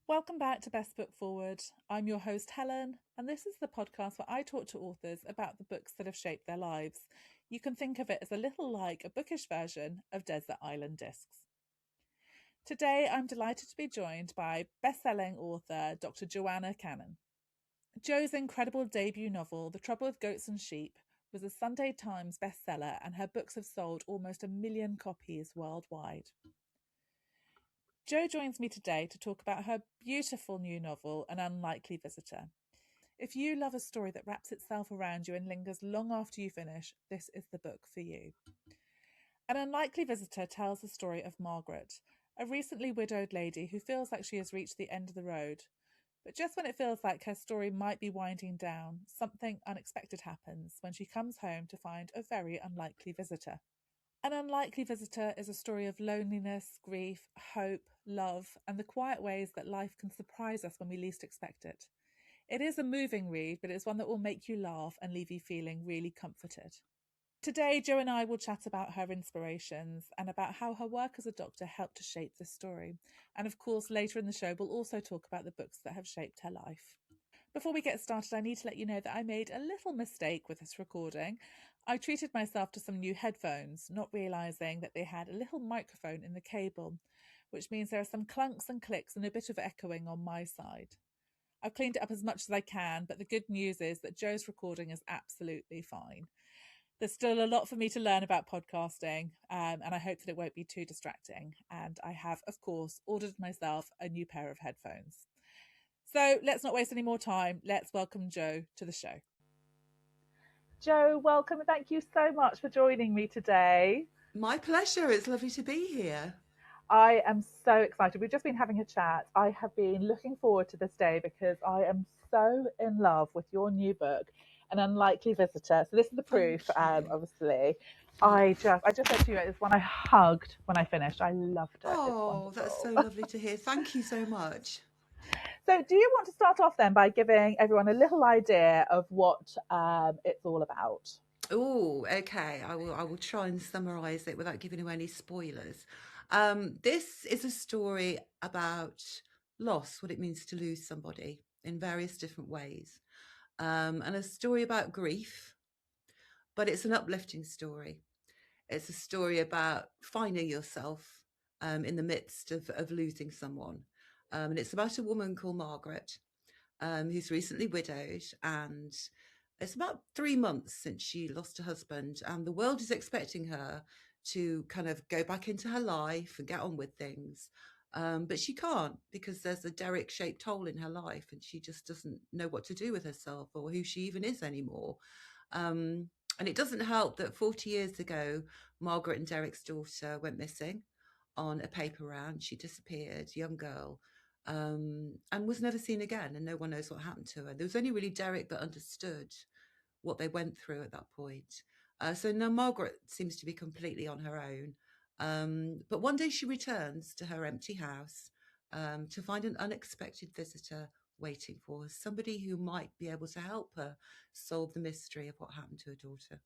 Welcome back to Best Book Forward. I'm your host, Helen, and this is the podcast where I talk to authors about the books that have shaped their lives. You can think of it as a little like a bookish version of Desert Island Discs. Today, I'm delighted to be joined by best-selling author Dr. Joanna Cannon. Jo's incredible debut novel, The Trouble with Goats and Sheep, was a Sunday Times bestseller, and her books have sold almost 1 million copies worldwide. Jo joins me today to talk about her beautiful new novel, An Unlikely Visitor. If you love a story that wraps itself around you and lingers long after you finish, this is the book for you. An Unlikely Visitor tells the story of Margaret, a recently widowed lady who feels like she has reached the end of the road. But just when it feels like her story might be winding down, something unexpected happens when she comes home to find a very unlikely visitor. An Unlikely Visitor is a story of loneliness, grief, hope, love, and the quiet ways that life can surprise us when we least expect it. It is a moving read, but it's one that will make you laugh and leave you feeling really comforted. Today, Jo and I will chat about her inspirations and about how her work as a doctor helped to shape this story. And of course, later in the show, we'll also talk about the books that have shaped her life. Before we get started, I need to let you know that I made a little mistake with this recording. I treated myself to some new headphones, not realising that they had a little microphone in the cable, which means there are some clunks and clicks and a bit of echoing on my side. I've cleaned it up as much as I can, but the good news is that Jo's recording is absolutely fine. There's still a lot for me to learn about podcasting, and I hope that it won't be too distracting. And I have, of course, ordered myself a new pair of headphones. So let's not waste any more time. Let's welcome Jo to the show. Jo, welcome and thank you so much for joining me today. My pleasure. It's lovely to be here. I am so excited. We've just been having a chat. I have been looking forward to this day because I am so in love with your new book, An Unlikely Visitor. So this is the proof, obviously. I just said to you, it's one I hugged when I finished. I loved it. It's Oh, that's so wonderful. lovely to hear. Thank you so much. So do you want to start off then by giving everyone a little idea of what it's all about? Oh, okay. I will try and summarize it without giving away any spoilers. This is a story about loss, what it means to lose somebody in various different ways, and a story about grief, but it's an uplifting story. It's a story about finding yourself in the midst of losing someone. And it's about a woman called Margaret, who's recently widowed. And it's about 3 months since she lost her husband. And the world is expecting her to kind of go back into her life and get on with things. But she can't because there's a derrick shaped hole in her life and she just doesn't know what to do with herself or who she even is anymore. Um, and it doesn't help that 40 years ago, Margaret and Derrick's daughter went missing on a paper round. She disappeared, young girl, and was never seen again. And no one knows what happened to her. There was only really Derrick that understood what they went through at that point. So now Margaret seems to be completely on her own. But one day she returns to her empty house to find an unexpected visitor waiting for her, somebody who might be able to help her solve the mystery of what happened to her daughter.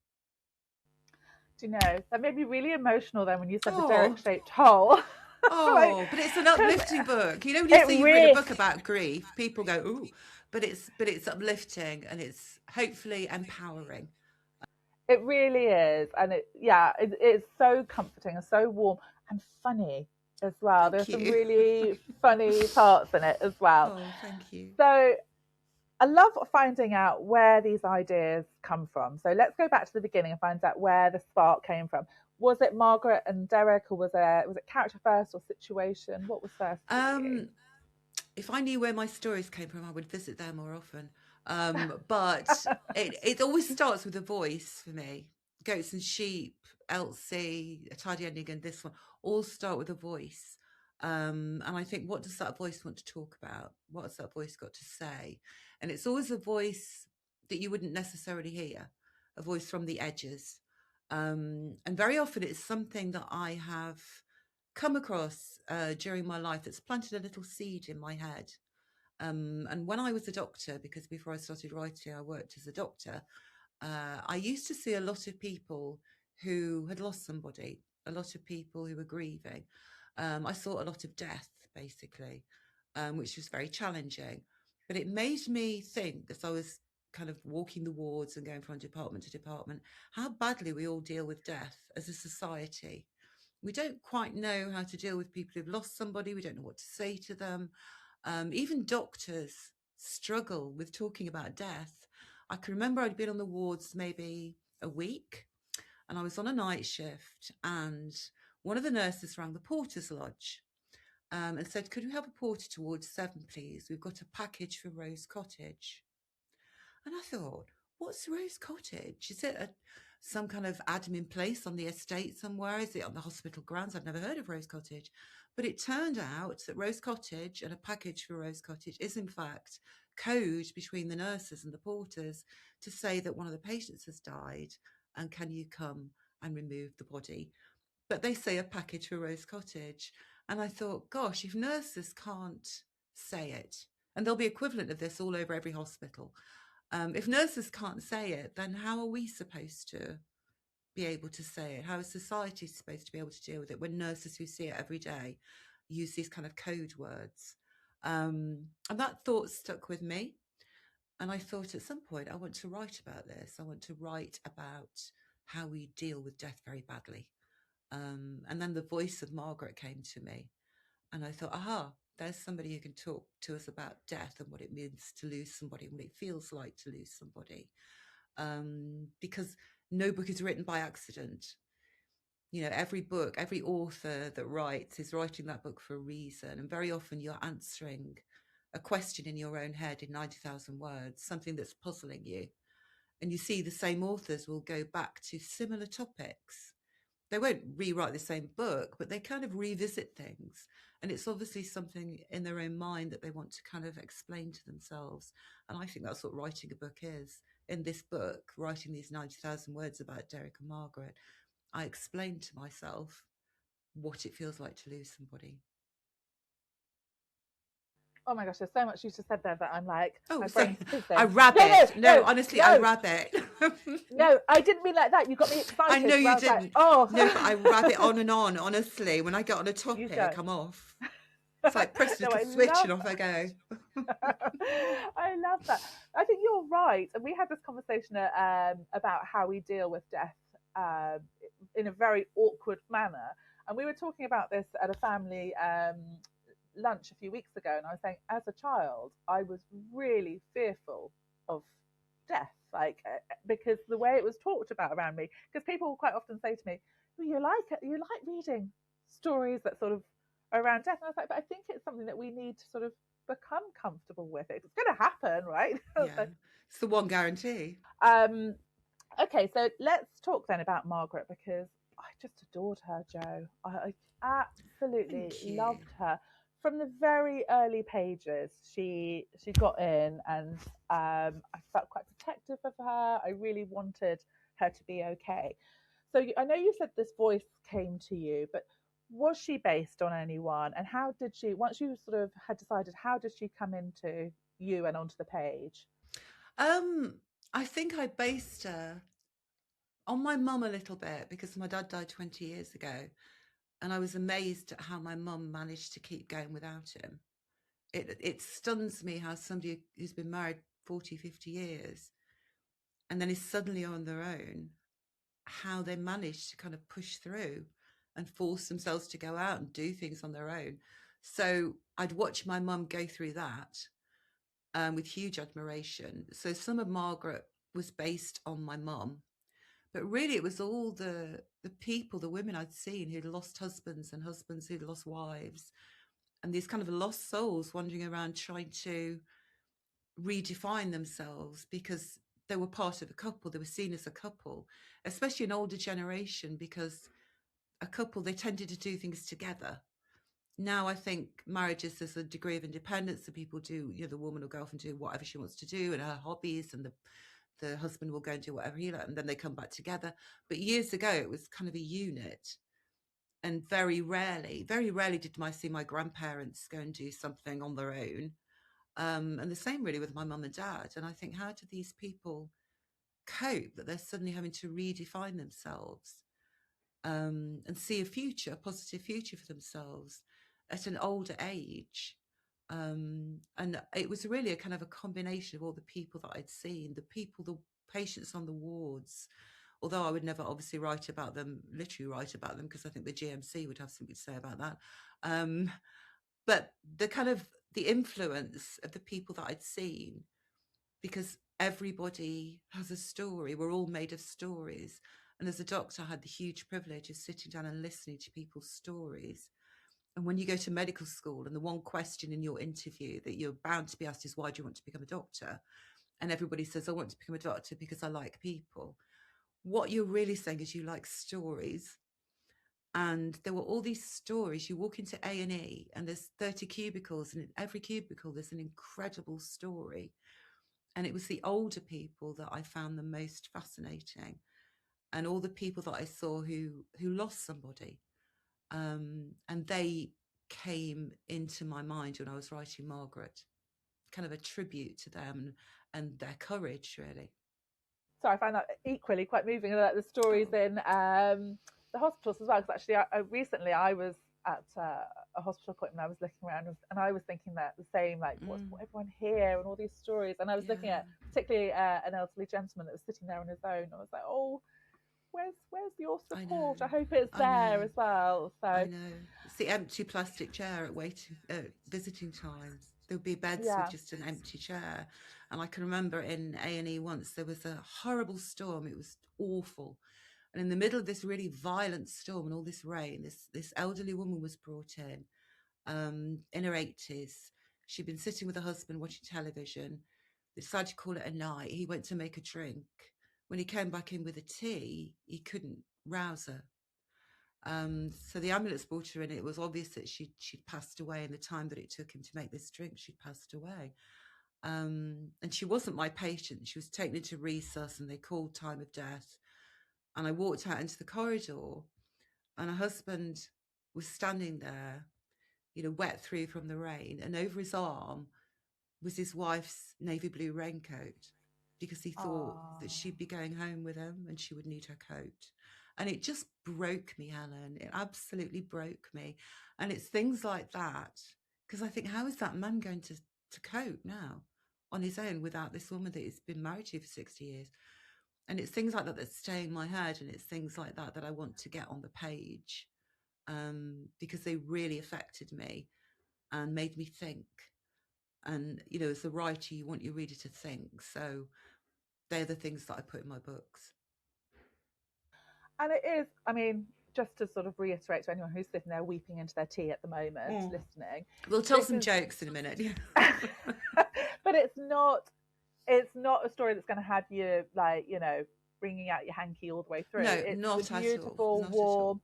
Do you know, that made me really emotional then when you said the Oh, derrick-shaped hole. Like, oh, but it's an because uplifting book. You know, when you it say you've written a really, book about grief, people go, "Ooh," but it's uplifting and it's hopefully empowering. it really is, and it's so comforting and so warm and funny as well. Thank There's some you. really funny parts in it as well. Oh, thank you. So I love finding out where these ideas come from. So let's go back to the beginning and find out where the spark came from. Was it Margaret and Derrick, or was it character first or situation? What was first for you? Um, if I knew where my stories came from, I would visit there more often. But it always starts with a voice for me. Goats and Sheep, Elsie, A Tidy Ending, and this one all start with a voice. And I think, what does that voice want to talk about? What has that voice got to say? And it's always a voice that you wouldn't necessarily hear, a voice from the edges. And very often it's something that I have come across during my life that's planted a little seed in my head. And when I was a doctor, because before I started writing, I worked as a doctor, I used to see a lot of people who had lost somebody, a lot of people who were grieving. I saw a lot of death, basically. which was very challenging. But it made me think, as I was kind of walking the wards and going from department to department, how badly we all deal with death as a society. We don't quite know how to deal with people who've lost somebody. We don't know what to say to them. Even doctors struggle with talking about death. I can remember I'd been on the wards maybe a week, and I was on a night shift, and one of the nurses rang the porter's lodge and said, "Could we have a porter towards 7, please? We've got a package for Rose Cottage." And I thought, what's Rose Cottage? Is it some kind of admin place on the estate somewhere? Is it on the hospital grounds? I'd never heard of Rose Cottage. But it turned out that Rose Cottage and a package for Rose Cottage is in fact code between the nurses and the porters to say that one of the patients has died and can you come and remove the body. But they say a package for Rose Cottage. And I thought, gosh, if nurses can't say it, and there'll be equivalent of this all over every hospital, if nurses can't say it, then how are we supposed to be able to say it? How is society supposed to be able to deal with it when nurses who see it every day use these kind of code words? And that thought stuck with me. And I thought at some point, I want to write about this. I want to write about how we deal with death very badly. And then the voice of Margaret came to me. And I thought, aha, there's somebody who can talk to us about death and what it means to lose somebody and what it feels like to lose somebody. Because no book is written by accident. You know, every book, every author that writes is writing that book for a reason. And very often you're answering a question in your own head in 90,000 words, something that's puzzling you. And you see the same authors will go back to similar topics. They won't rewrite the same book, but they kind of revisit things. And it's obviously something in their own mind that they want to kind of explain to themselves. And I think that's what writing a book is. In this book, writing these 90,000 words about Derek and Margaret, I explained to myself what it feels like to lose somebody. Oh my gosh, there's so much you just said there that I'm like, Oh, my sorry. brain's fizzing. I rabbit. No, honestly, no, I rabbit. no, I didn't mean like that. You got me excited. I know you didn't. Like, oh, no, but I rabbit on and on. Honestly, when I get on a you topic, go. I'm off. It's like press a No, little I switch love and off I go. I love that. I think you're right. And we had this conversation about how we deal with death in a very awkward manner. And we were talking about this at a family lunch a few weeks ago. And I was saying, as a child, I was really fearful of death, like because the way it was talked about around me. Because people quite often say to me, well, you like reading stories that sort of are around death. And I was like, but I think it's something that we need to sort of become comfortable with it. It's going to happen, right? Yeah, it's the one guarantee. um, okay, so let's talk then about Margaret because I just adored her, Jo. I absolutely Thank you. loved her from the very early pages. She got in, and I felt quite protective of her. I really wanted her to be okay. So I know you said this voice came to you, but was she based on anyone? And how did she, once you sort of had decided, how did she come into you and onto the page? Um, I think I based her on my mum a little bit because my dad died 20 years ago. And I was amazed at how my mum managed to keep going without him. It stuns me how somebody who's been married 40, 50 years and then is suddenly on their own, how they manage to kind of push through and force themselves to go out and do things on their own. So I'd watch my mum go through that with huge admiration. So some of Margaret was based on my mum, but really it was all the people, the women I'd seen who'd lost husbands and husbands who'd lost wives, and these kind of lost souls wandering around trying to redefine themselves because they were part of a couple, they were seen as a couple, especially an older generation, because a couple, they tended to do things together. Now I think marriages, there's a degree of independence that people do, you know, the woman will go off and do whatever she wants to do and her hobbies, and the husband will go and do whatever he likes, and then they come back together. But years ago it was kind of a unit, and very rarely did I see my grandparents go and do something on their own. And the same really with my mum and dad. And I think, how do these people cope that they're suddenly having to redefine themselves and see a future, a positive future for themselves at an older age? And it was really a kind of a combination of all the people that I'd seen, the patients on the wards, although I would never obviously literally write about them, because I think the GMC would have something to say about that. But the influence of the people that I'd seen, because everybody has a story. We're all made of stories. And as a doctor, I had the huge privilege of sitting down and listening to people's stories. And when you go to medical school and the one question in your interview that you're bound to be asked is, why do you want to become a doctor? And everybody says, I want to become a doctor because I like people. What you're really saying is you like stories. And there were all these stories. You walk into A&E and there's 30 cubicles, and in every cubicle there's an incredible story. And it was the older people that I found the most fascinating, and all the people that I saw who lost somebody. And they came into my mind when I was writing Margaret, kind of a tribute to them and their courage, really. So I find that equally quite moving, like the stories in the hospitals as well. Because actually, recently I was at a hospital appointment. I was looking around and I was thinking that the same, like what's everyone here and all these stories. And I was looking at particularly an elderly gentleman that was sitting there on his own. And I was like, oh, where's your support? I hope it's there as well. So I know it's the empty plastic chair at visiting times. There would be beds with just an empty chair. And I can remember in A&E once there was a horrible storm. It was awful. And in the middle of this really violent storm and all this rain, this elderly woman was brought in her 80s. She'd been sitting with her husband watching television. They decided to call it a night. He went to make a drink. When he came back in with a tea, he couldn't rouse her. So the ambulance brought her in. It was obvious that she'd passed away in the time that it took him to make this drink. She'd passed away. And she wasn't my patient. She was taken into resus and they called time of death. And I walked out into the corridor and her husband was standing there, wet through from the rain. And over his arm was his wife's navy blue raincoat, because he thought that she'd be going home with him and she would need her coat. And it just broke me, Helen. It absolutely broke me. And it's things like that, because I think, how is that man going to cope now on his own without this woman that he's been married to for 60 years? And it's things like that stay in my head, and it's things like that I want to get on the page, because they really affected me and made me think. And, as a writer, you want your reader to think. So they're the things that I put in my books. And it is, I mean, just to sort of reiterate to anyone who's sitting there weeping into their tea at the moment, listening. We'll tell some jokes in a minute. But it's not a story that's going to have you, like, bringing out your hanky all the way through. No, it's not beautiful, warm,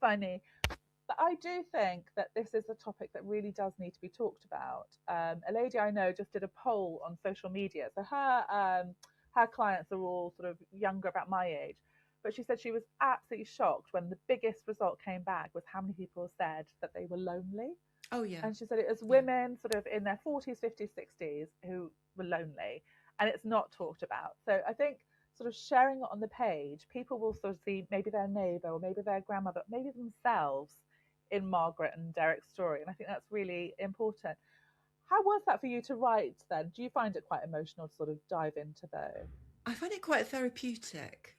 funny. But I do think that this is a topic that really does need to be talked about. A lady I know just did a poll on social media. So her clients are all sort of younger, about my age. But she said she was absolutely shocked when the biggest result came back was how many people said that they were lonely. Oh, yeah. And she said it was women sort of in their 40s, 50s, 60s who were lonely. And it's not talked about. So I think sort of sharing it on the page, people will sort of see maybe their neighbour or maybe their grandmother, maybe themselves in Margaret and Derek's story. And I think that's really important. How was that for you to write then? Do you find it quite emotional to sort of dive into those? I find it quite therapeutic,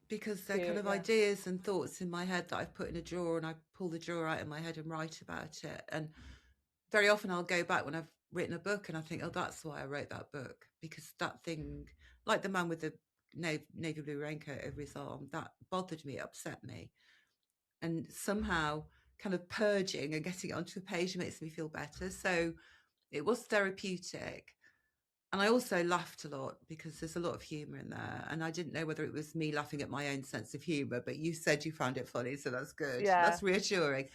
because they're kind of ideas and thoughts in my head that I've put in a drawer, and I pull the drawer out in my head and write about it. And very often I'll go back when I've written a book and I think, oh, that's why I wrote that book, because that thing, like the man with the navy blue raincoat over his arm, that bothered me, it upset me. And somehow kind of purging and getting it onto a page makes me feel better. So it was therapeutic. And I also laughed a lot, because there's a lot of humour in there. And I didn't know whether it was me laughing at my own sense of humour, but you said you found it funny, so that's good. Yeah. That's reassuring.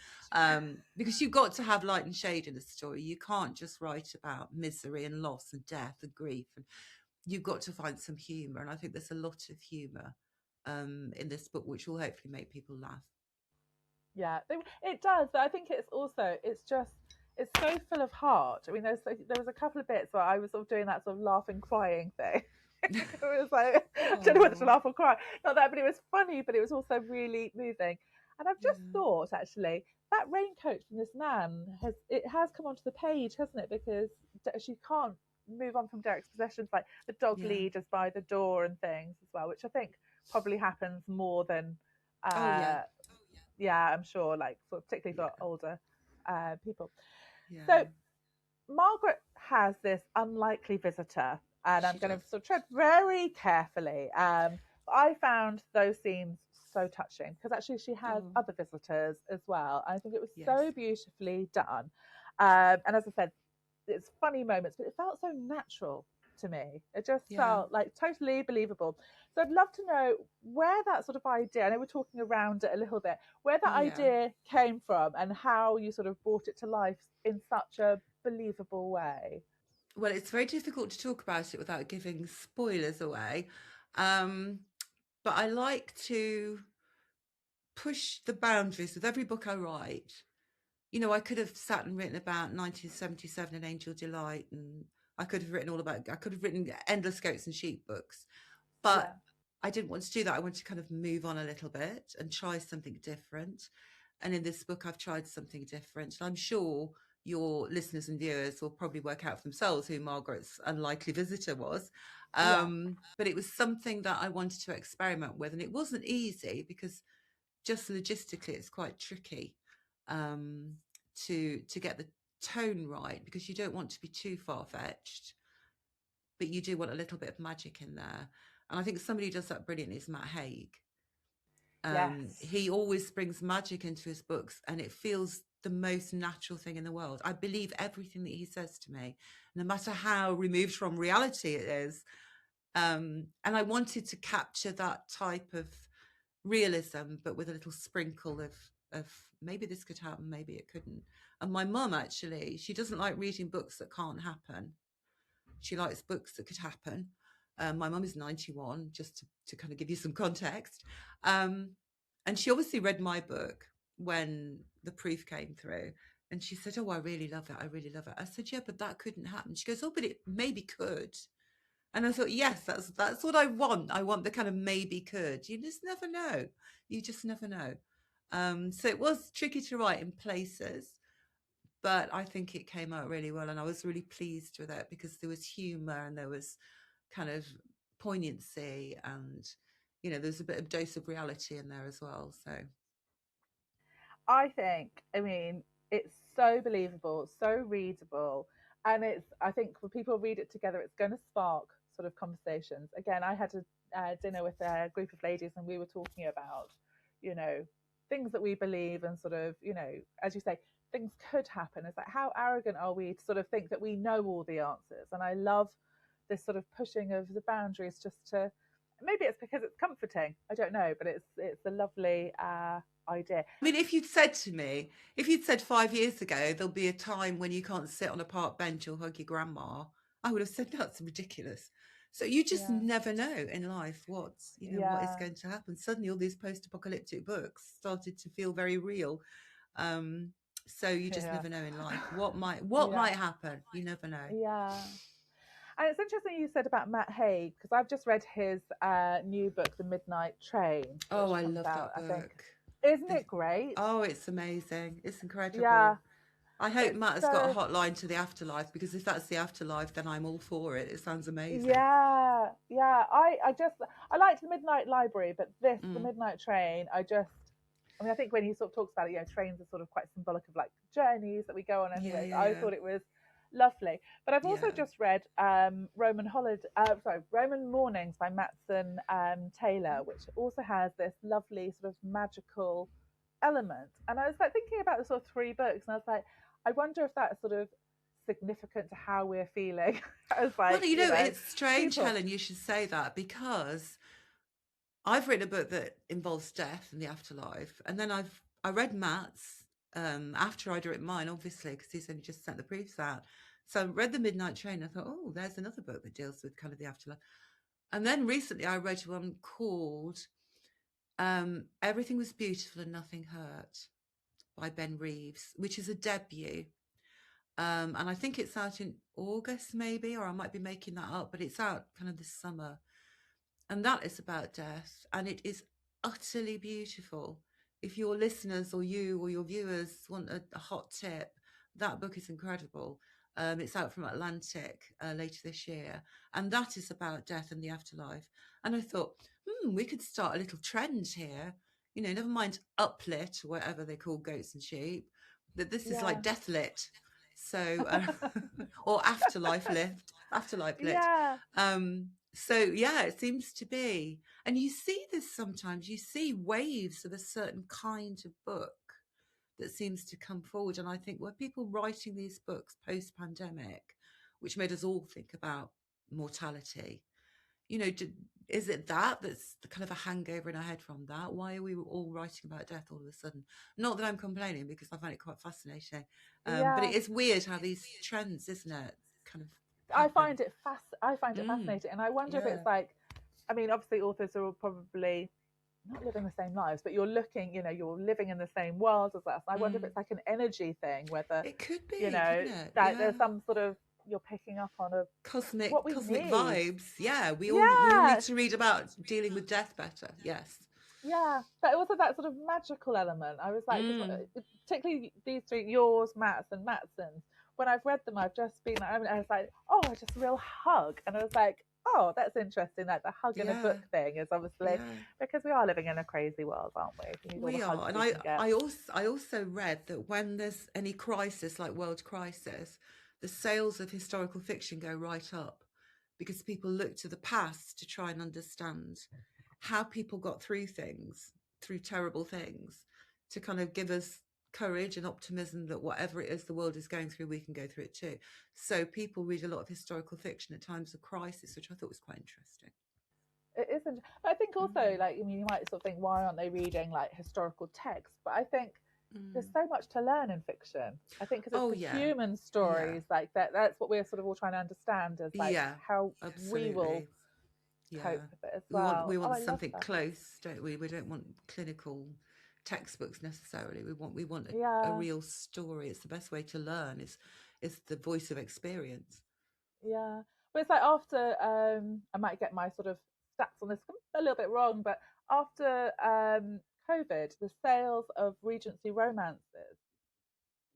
Because you've got to have light and shade in a story. You can't just write about misery and loss and death and grief. And you've got to find some humour. And I think there's a lot of humour in this book, which will hopefully make people laugh. Yeah, it does. But I think it's so full of heart. I mean, there was a couple of bits where I was sort of doing that sort of laughing, crying thing. It was like, I don't know whether to laugh or cry. Not that, but it was funny, but it was also really moving. And I've just thought, actually, that raincoat from this man has come onto the page, hasn't it? Because she can't move on from Derek's possessions, like the dog Yeah. lead is by the door and things as well, which I think probably happens more than Oh yeah. uh yeah, I'm sure, like particularly for Yeah. older people. So Yeah. Margaret has this unlikely visitor, and I'm She going does. to sort of tread very carefully. I found those scenes so touching because actually she has Oh other visitors as well. I think it was yes. so beautifully done. And as I said, it's funny moments, but it felt so natural to me. It just Yeah. felt like totally believable. So I'd love to know where that sort of idea, I know we're talking around it a little bit, where that Yeah. idea came from and how you sort of brought it to life in such a believable way. Well, it's very difficult to talk about it without giving spoilers away. Um, but I like to push the boundaries with every book I write. You know, I could have sat and written about 1977 and Angel Delight, and I could have written I could have written endless goats and sheep books, but Yeah. I didn't want to do that. I wanted to kind of move on a little bit and try something different. And in this book, I've tried something different. And I'm sure your listeners and viewers will probably work out for themselves who Margaret's unlikely visitor was. Yeah. But it was something that I wanted to experiment with. And it wasn't easy because just logistically, it's quite tricky um, to get the tone right because you don't want to be too far fetched, but you do want a little bit of magic in there. And I think somebody who does that brilliantly is Matt Haig. Yes. He always brings magic into his books, and it feels the most natural thing in the world. I believe everything that he says to me, no matter how removed from reality it is. And I wanted to capture that type of realism, but with a little sprinkle of maybe this could happen, maybe it couldn't. And my mum actually, she doesn't like reading books that can't happen. She likes books that could happen. My mum is 91, just to kind of give you some context. Um, and she obviously read my book when the proof came through. And she said, "Oh, I really love it. I really love it." I said, "Yeah, but that couldn't happen." She goes, "Oh, but it maybe could." And I thought, yes, that's what I want. I want the kind of maybe could. You just never know. You just never know. So it was tricky to write in places, but I think it came out really well, and I was really pleased with it because there was humour and there was kind of poignancy, and there's a bit of dose of reality in there as well. So I think, I mean, it's so believable, so readable, and I think when people read it together, it's going to spark sort of conversations. Again, I had a dinner with a group of ladies, and we were talking about, you know, things that we believe, and sort of, as you say, things could happen. It's like, how arrogant are we to sort of think that we know all the answers? And I love this sort of pushing of the boundaries just to, maybe it's because it's comforting. I don't know, but it's a lovely idea. I mean, if you'd said 5 years ago there'll be a time when you can't sit on a park bench or hug your grandma, I would have said that's ridiculous. So you just Yeah. never know in life what is Yeah. going to happen. Suddenly, all these post-apocalyptic books started to feel very real. Um, so you just Yeah. never know in life what Yeah. might happen. You never know. Yeah. And it's interesting you said about Matt Haig because I've just read his new book, The Midnight Train, Oh, which I comes love out, that I think. book. Isn't The- it great? oh, it's amazing. It's Yeah. incredible. I hope It's Matt has got a so, hotline to the afterlife because if that's the afterlife, then I'm all for it. It sounds amazing. yeah. Yeah. I liked The Midnight Library, but The Mm. Midnight Train, I mean, I think when he sort of talks about it, trains are sort of quite symbolic of like journeys that we go on Yeah, anyway. yeah, I yeah. thought it was lovely. But I've also Yeah. just read Roman Mornings by Matson Taylor, which also has this lovely sort of magical element. And I was like thinking about the sort of three books, and I was like, I wonder if that's sort of significant to how we're feeling as Well, like, it's strange, people. Helen, you should say that because I've written a book that involves death and the afterlife. And then I read Matt's after I'd written mine, obviously, because he's only just sent the proofs out. So I read The Midnight Train. I thought, oh, there's another book that deals with kind of the afterlife. And then recently I read one called Everything Was Beautiful and Nothing Hurt by Ben Reeves, which is a debut. And I think it's out in August, maybe, or I might be making that up, but it's out kind of this summer. And that is about death, and it is utterly beautiful. if your listeners or you or your viewers want a hot tip, that book is incredible. It's out from Atlantic later this year, and that is about death and the afterlife. And I thought, we could start a little trend here. You know, never mind uplit or whatever they call goats and sheep. That this is like death lit, so or afterlife lit. Yeah. So yeah, it seems to be, and you see this sometimes. You see waves of a certain kind of book that seems to come forward. And I think were people writing these books post pandemic, which made us all think about mortality, you know, is it that's the kind of a hangover in our head from that? Why are we all writing about death all of a sudden? Not that I'm complaining, because I find it quite fascinating. But it is weird how these trends, isn't it, kind of happen. I find it fascinating, and I wonder if it's like, I mean, obviously authors are all probably not living the same lives, but you're looking, you know, you're living in the same world as us. I wonder if it's like an energy thing, whether it could be, you know, that there's some sort of, you're picking up on a cosmic need. vibes. Yeah, we all need to read about dealing with death better. Yes. Yeah, but also that sort of magical element. I was like, particularly these three, yours, Matt's, and Matson's. When I've read them, I've just been, I was like, oh, just a real hug, and I was like, oh, that's interesting. Like the hug in a book thing is obviously because we are living in a crazy world, aren't we? We are, and I also read that when there's any crisis like world crisis, the sales of historical fiction go right up, because people look to the past to try and understand how people got through things, through terrible things, to kind of give us courage and optimism that whatever it is the world is going through, we can go through it too. So people read a lot of historical fiction at times of crisis, which I thought was quite interesting. It isn't. But I think also, like, I mean, you might sort of think, why aren't they reading like historical texts? But I think there's so much to learn in fiction. I think because it's the human stories, like that's what we're sort of all trying to understand, is like how we will cope with it as well. We want something close, don't we? We don't want clinical textbooks necessarily. We want a real story. It's the best way to learn, is the voice of experience. Yeah, but it's like after I might get my sort of stats on this a little bit wrong, but after COVID, the sales of Regency romances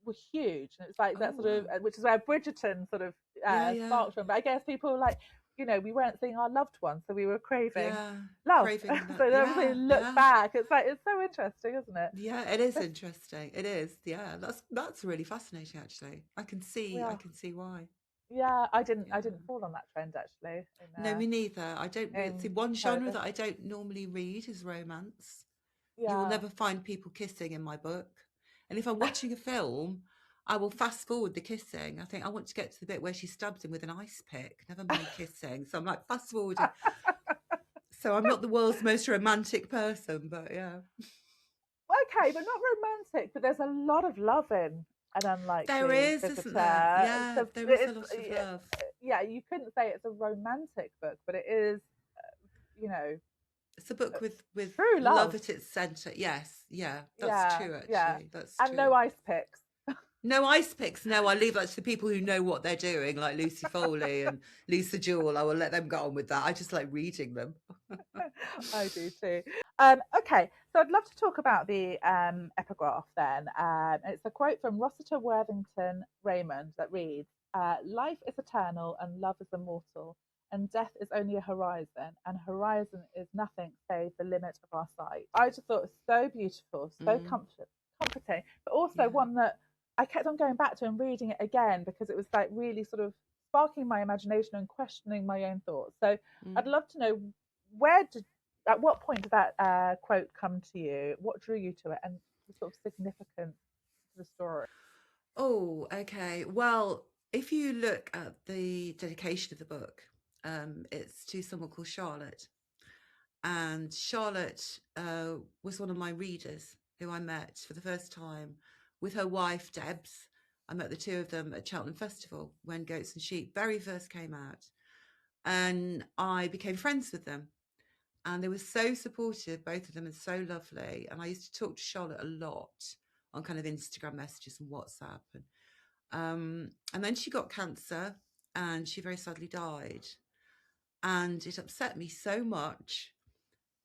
were huge, and it's like that sort of, which is where Bridgerton sort of sparked from. But I guess people were like, you know, we weren't seeing our loved ones, so we were craving love. So they look back. It's like, it's so interesting, isn't it? Yeah, it is interesting. It is. Yeah, that's really fascinating. Actually, I can see why. Yeah, I didn't fall on that trend actually. No, me neither. I don't. See, one genre that I don't normally read is romance. Yeah. You will never find people kissing in my book. And if I'm watching a film, I will fast forward the kissing. I think I want to get to the bit where she stabs him with an ice pick. Never mind kissing. So I'm like fast forwarding. So I'm not the world's most romantic person, but yeah. Okay, but not romantic. But there's a lot of love in an unlikely there is, visitor. Isn't there? Yeah, so there is a lot of love. Yeah, you couldn't say it's a romantic book, but it is, you know, it's a book with true love at its centre. Yes, that's true. Actually, that's true. And no ice picks. No ice picks. No, I leave that to the people who know what they're doing, like Lucy Foley and Lisa Jewell. I will let them get on with that. I just like reading them. I do too. Okay, so I'd love to talk about the epigraph then. It's a quote from Rossiter Worthington Raymond that reads, life is eternal and love is immortal, and death is only a horizon, and horizon is nothing save the limit of our sight. I just thought it was so beautiful, so comforting, but also one that I kept on going back to and reading it again, because it was like really sort of sparking my imagination and questioning my own thoughts. So I'd love to know, at what point did that quote come to you? What drew you to it, and the sort of significance to the story? Oh, okay. Well, if you look at the dedication of the book, it's to someone called Charlotte. And Charlotte was one of my readers who I met for the first time with her wife, Debs. I met the two of them at Cheltenham Festival when Goats and Sheep very first came out. And I became friends with them. And they were so supportive, both of them, and so lovely. And I used to talk to Charlotte a lot on kind of Instagram messages and WhatsApp. And then she got cancer and she very sadly died. And it upset me so much.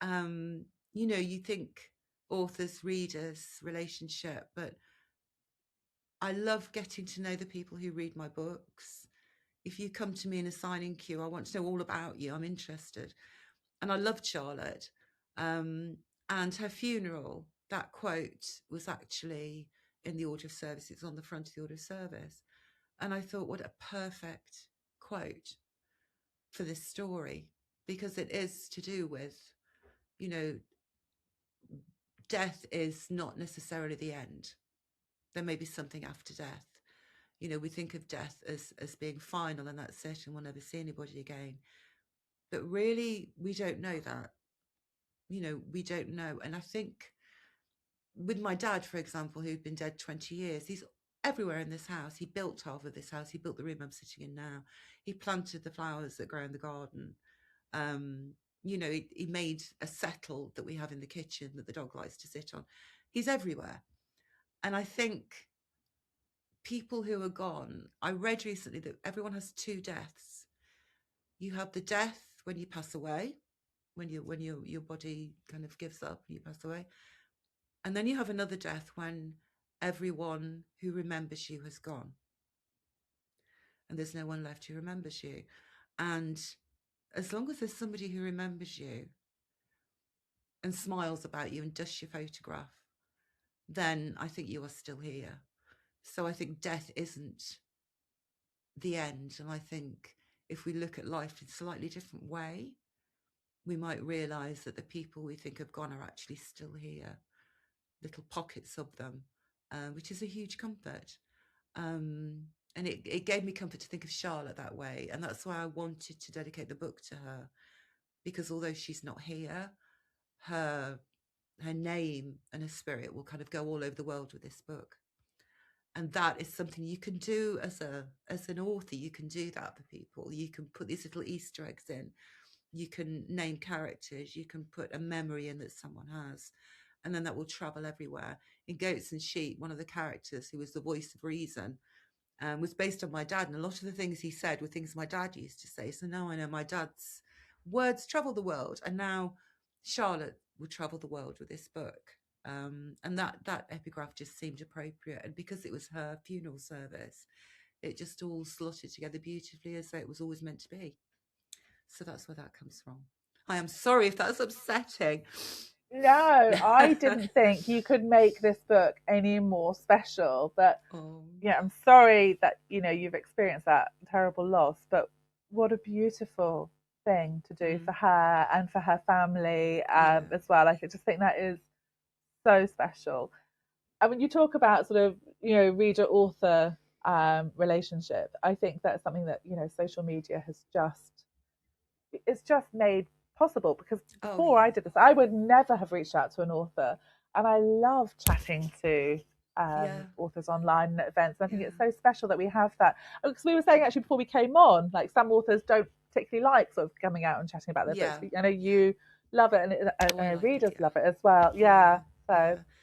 You know, you think, authors readers relationship, but I love getting to know the people who read my books. If you come to me in a signing queue, I want to know all about you. I'm interested. And I loved Charlotte. And her funeral, that quote was actually in the order of service. It's on the front of the order of service. And I thought, what a perfect quote for this story, because it is to do with, you know, death is not necessarily the end. There may be something after death. You know, we think of death as being final and that's it and we'll never see anybody again. But really, we don't know that. You know, we don't know. And I think with my dad, for example, who'd been dead 20 years, he's everywhere in this house. He built half of this house. He built the room I'm sitting in now. He planted the flowers that grow in the garden. You know, he made a settle that we have in the kitchen that the dog likes to sit on. He's everywhere. And I think people who are gone, I read recently that everyone has two deaths. You have the death when you pass away, when your body kind of gives up and you pass away. And then you have another death when everyone who remembers you has gone. And there's no one left who remembers you. And as long as there's somebody who remembers you and smiles about you and dusts your photograph, then I think you are still here. So I think death isn't the end. And I think if we look at life in a slightly different way, we might realise that the people we think have gone are actually still here, little pockets of them, which is a huge comfort. And it gave me comfort to think of Charlotte that way. And that's why I wanted to dedicate the book to her, because although she's not here, her name and her spirit will kind of go all over the world with this book. And that is something you can do as an author. You can do that for people. You can put these little Easter eggs in. You can name characters. You can put a memory in that someone has, and then that will travel everywhere. In Goats and Sheep, one of the characters, who was the voice of reason, was based on my dad, and a lot of the things he said were things my dad used to say. So now I know my dad's words travel the world, and now Charlotte will travel the world with this book. And that epigraph just seemed appropriate, and because it was her funeral service, it just all slotted together beautifully, as though it was always meant to be. So that's where that comes from. I am sorry if that's upsetting. No, I didn't think you could make this book any more special. But yeah, I'm sorry that you've experienced that terrible loss. But what a beautiful thing to do for her and for her family as well. I just think that is so special. I mean, you talk about sort of reader author relationship. I think that's something that social media has just made possible, because before I did this, I would never have reached out to an author, and I love chatting to authors online at events. And I think it's so special that we have that, because we were saying actually before we came on, like some authors don't particularly like sort of coming out and chatting about their books. I know you love it, and readers love it as well.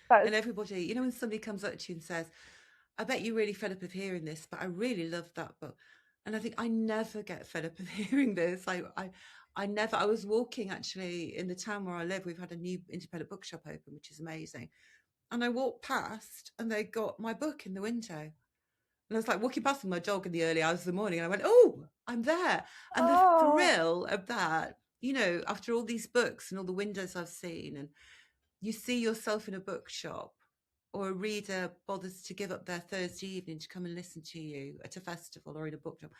And everybody, when somebody comes up to you and says, I bet you're really fed up of hearing this, but I really love that book. And I think I never get fed up of hearing this. I never. I was walking actually in the town where I live. We've had a new independent bookshop open, which is amazing. And I walked past, and they got my book in the window. And I was like walking past with my dog in the early hours of the morning, and I went, "Oh, I'm there!" And the thrill of that, after all these books and all the windows I've seen, and you see yourself in a bookshop, or a reader bothers to give up their Thursday evening to come and listen to you at a festival or in a bookshop.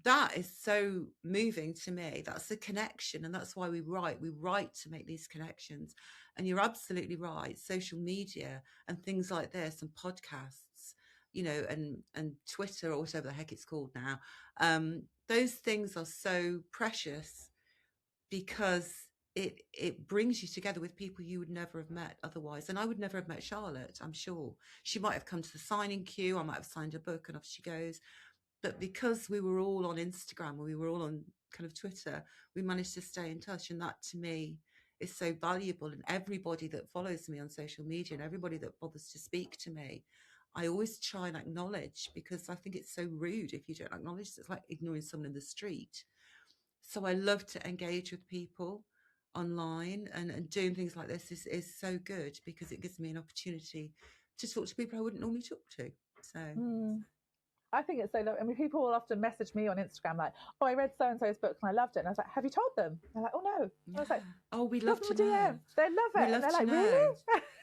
That is so moving to me. That's the connection, and that's why we write. We write to make these connections. And you're absolutely right. Social media and things like this, and podcasts, and Twitter, or whatever the heck it's called now. Those things are so precious, because it brings you together with people you would never have met otherwise. And I would never have met Charlotte, I'm sure. She might have come to the signing queue. I might have signed a book and off she goes. But because we were all on Instagram, and we were all on kind of Twitter, we managed to stay in touch. And that, to me, is so valuable. And everybody that follows me on social media, and everybody that bothers to speak to me, I always try and acknowledge, because I think it's so rude if you don't acknowledge. It's like ignoring someone in the street. So I love to engage with people. online, and doing things like this is so good because it gives me an opportunity to talk to people I wouldn't normally talk to. So I think it's so lovely. I mean, people will often message me on Instagram like, "Oh, I read so and so's book and I loved it." And I was like, "Have you told them?" They're like, "Oh no." And I was like, oh, we "Drop love to them a know. DM. They love We it." And love they're to like, know.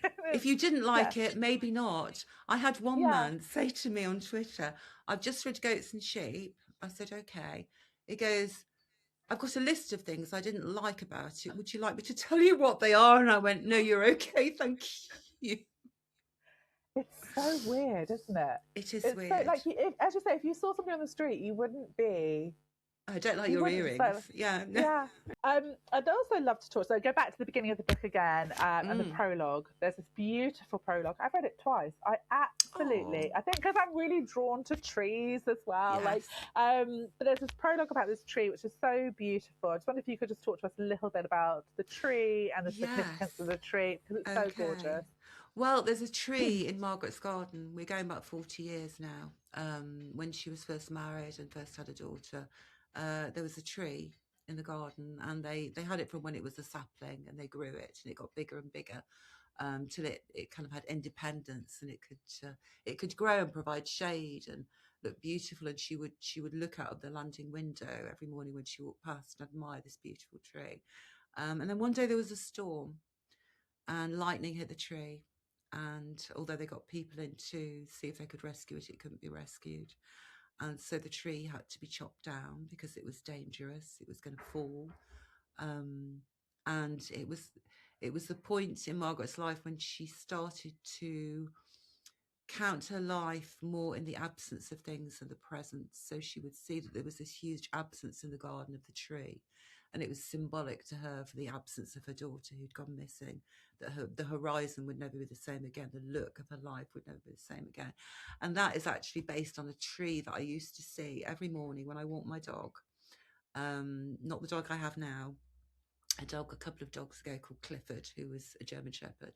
"Really?" If you didn't like Yeah. it, maybe not. I had one Yeah. man say to me on Twitter, "I've just read Goats and Sheep." I said, "Okay." He goes, "I've got a list of things I didn't like about it. Would you like me to tell you what they are?" And I went, "No, you're okay. Thank you." It's so weird, isn't it? It is It's so weird. like, as you say, if you saw somebody on the street, you wouldn't be. I don't like You your wouldn't. earrings. So Yeah. yeah. I'd also love to talk. So go back to the beginning of the book again, and the prologue. There's this beautiful prologue. I've read it twice. I absolutely. Oh, I think because I'm really drawn to trees as well. yes. Like, but there's this prologue about this tree, which is so beautiful. I just wonder if you could just talk to us a little bit about the tree and the significance Yes. of the tree because it's so Okay. gorgeous. Well, there's a tree in Margaret's garden. We're going back 40 years now. When she was first married and first had a daughter, there was a tree in the garden, and they had it from when it was a sapling, and they grew it, and it got bigger and bigger till it kind of had independence, and it could grow and provide shade and look beautiful. And she would look out of the landing window every morning when she walked past and admire this beautiful tree. And then one day there was a storm, and lightning hit the tree. And although they got people in to see if they could rescue it, it couldn't be rescued. And so the tree had to be chopped down because it was dangerous. It was going to fall. And it was the point in Margaret's life when she started to count her life more in the absence of things than the present. So she would see that there was this huge absence in the garden of the tree, and it was symbolic to her for the absence of her daughter who'd gone missing, that the horizon would never be the same again, the look of her life would never be the same again. And that is actually based on a tree that I used to see every morning when I walked my dog. Not the dog I have now, a dog a couple of dogs ago called Clifford, who was a German Shepherd.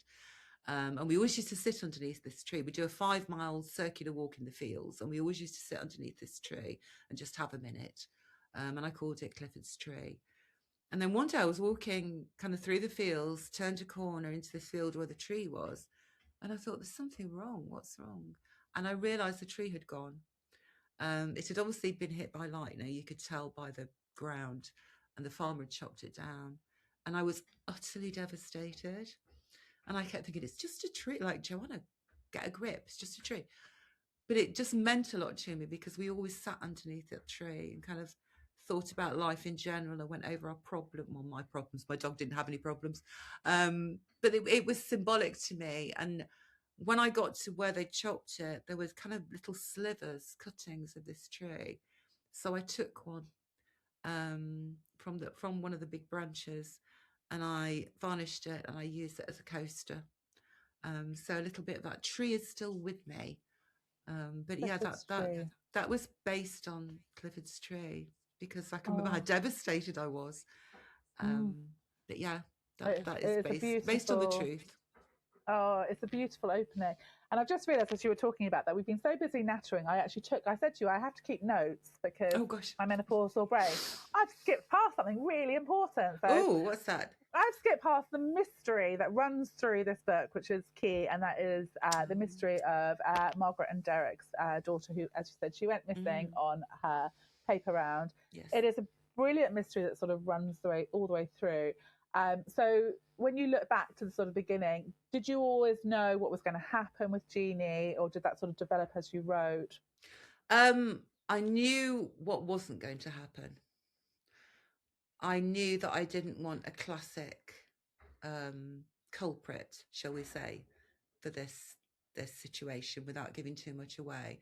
And we always used to sit underneath this tree. We do a 5-mile circular walk in the fields, and we always used to sit underneath this tree and just have a minute. And I called it Clifford's Tree. And then one day I was walking kind of through the fields, turned a corner into this field where the tree was, and I thought, there's something wrong. What's wrong? And I realised the tree had gone. It had obviously been hit by lightning. You could tell by the ground, and the farmer had chopped it down. And I was utterly devastated. And I kept thinking, it's just a tree. Like, Joanna, get a grip. It's just a tree. But it just meant a lot to me because we always sat underneath that tree and kind of thought about life in general and went over our my problems. My dog didn't have any problems. But it was symbolic to me. And when I got to where they chopped it, there was kind of little slivers, cuttings of this tree. So I took one from one of the big branches, and I varnished it and I used it as a coaster. So a little bit of that tree is still with me. But yeah, Clifford's tree. that was based on Clifford's Tree because I can remember how Oh, devastated I was. But yeah, that is it's a based on the beautiful. truth. Oh, it's a beautiful opening. And I've just realised as you were talking about that, we've been so busy nattering. I said to you, I have to keep notes because Oh gosh. my menopausal brain. I've skipped past something really important. So Oh, what's that? I've skipped past the mystery that runs through this book, which is key, and that is the mystery of Margaret and Derek's daughter, who, as you said, she went missing on her paper round. Yes. It is a brilliant mystery that sort of runs all the way through. So when you look back to the sort of beginning, did you always know what was going to happen with Jeannie, or did that sort of develop as you wrote? I knew what wasn't going to happen. I knew that I didn't want a classic culprit, shall we say, for this situation without giving too much away.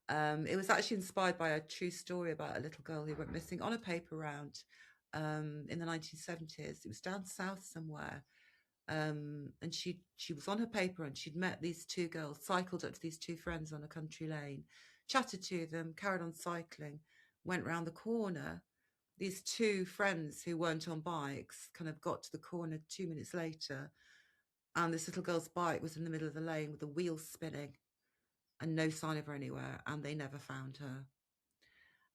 It was actually inspired by a true story about a little girl who went missing on a paper round in the 1970s. It was down south somewhere. And she was on her paper and she'd met these two girls, cycled up to these two friends on a country lane, chatted to them, carried on cycling, went round the corner. These two friends who weren't on bikes kind of got to the corner 2 minutes later, and this little girl's bike was in the middle of the lane with the wheels spinning and no sign of her anywhere, and they never found her.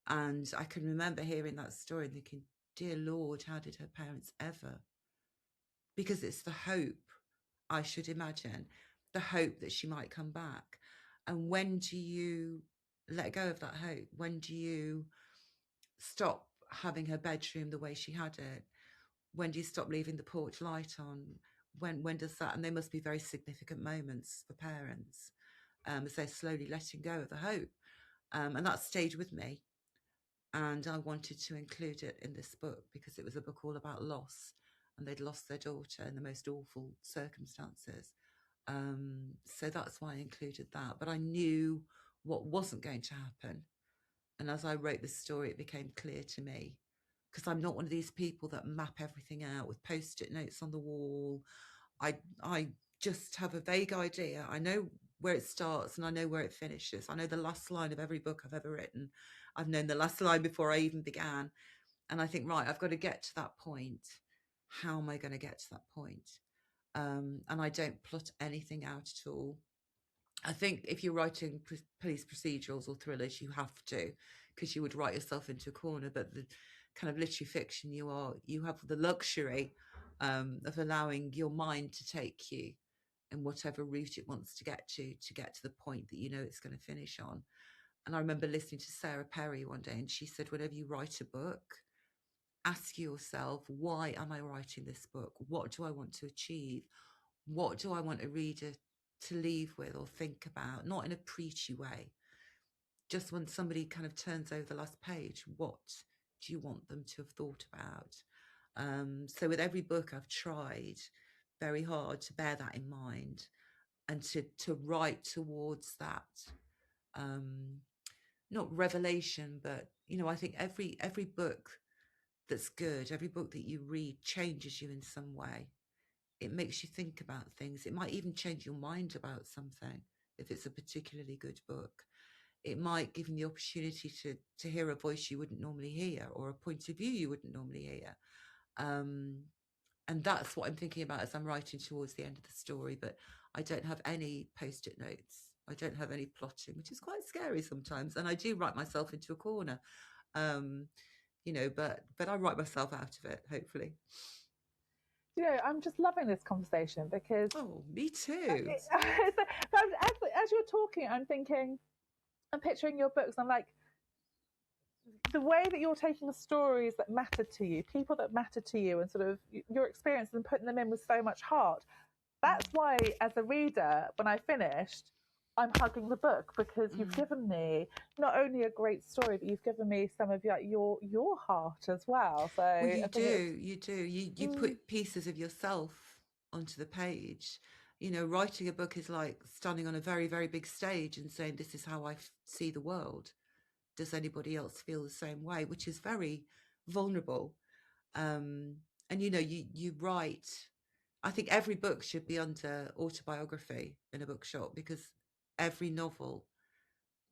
And I can remember hearing that story and thinking, dear Lord, how did her parents ever because it's the hope, I should imagine, the hope that she might come back. And when do you let go of that hope? When do you stop having her bedroom the way she had it? When do you stop leaving the porch light on? When does that? And they must be very significant moments for parents, as they're slowly letting go of the hope. And that stayed with me. And I wanted to include it in this book because it was a book all about loss, and they'd lost their daughter in the most awful circumstances. So that's why I included that. But I knew what wasn't going to happen. And as I wrote this story, it became clear to me, because I'm not one of these people that map everything out with post-it notes on the wall. I just have a vague idea. I know where it starts and I know where it finishes. I know the last line of every book I've ever written. I've known the last line before I even began. And I think, right, I've got to get to that point. How am I going to get to that point? And I don't plot anything out at all. I think if you're writing police procedurals or thrillers, you have to, because you would write yourself into a corner. But the kind of literary fiction, you have the luxury of allowing your mind to take you in whatever route it wants to get to the point that you know it's going to finish on. And I remember listening to Sarah Perry one day, and she said, whenever you write a book, ask yourself, why am I writing this book? What do I want to achieve? What do I want a reader to leave with or think about? Not in a preachy way. Just when somebody kind of turns over the last page, what do you want them to have thought about? So with every book, I've tried very hard to bear that in mind and to write towards that. Not revelation, but I think every book that's good, every book that you read changes you in some way. It makes you think about things. It might even change your mind about something if it's a particularly good book. It might give you the opportunity to hear a voice you wouldn't normally hear, or a point of view you wouldn't normally hear. And that's what I'm thinking about as I'm writing towards the end of the story. But I don't have any post-it notes. I don't have any plotting, which is quite scary sometimes. And I do write myself into a corner, but I write myself out of it, hopefully. I'm just loving this conversation because... Oh, me too. As you're talking, I'm picturing your books. I'm like, the way that you're taking stories that matter to you, people that matter to you, and sort of your experiences and putting them in with so much heart. That's why, as a reader, when I finished, I'm hugging the book, because you've given me not only a great story, but you've given me some of your heart as well. So well, you put pieces of yourself onto the page. Writing a book is like standing on a very, very big stage and saying, this is how I see the world. Does anybody else feel the same way? Which is very vulnerable. And you write. I think every book should be under autobiography in a bookshop, because every novel,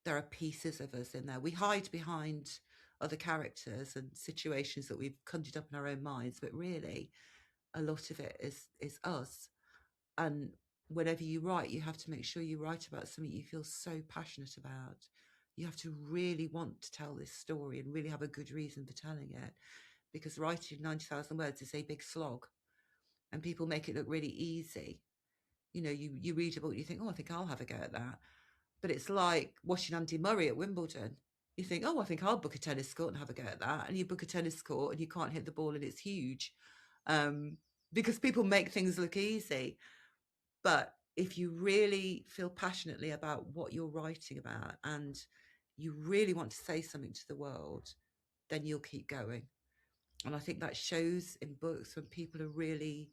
there are pieces of us in there. We hide behind other characters and situations that we've conjured up in our own minds, but really a lot of it is us. And whenever you write, you have to make sure you write about something you feel so passionate about. You have to really want to tell this story and really have a good reason for telling it, because writing 90,000 words is a big slog, and people make it look really easy. You read a book, you think, oh, I think I'll have a go at that. But it's like watching Andy Murray at Wimbledon. You think, oh, I think I'll book a tennis court and have a go at that. And you book a tennis court and you can't hit the ball and it's huge, because people make things look easy. But if you really feel passionately about what you're writing about and you really want to say something to the world, then you'll keep going. And I think that shows in books when people are really,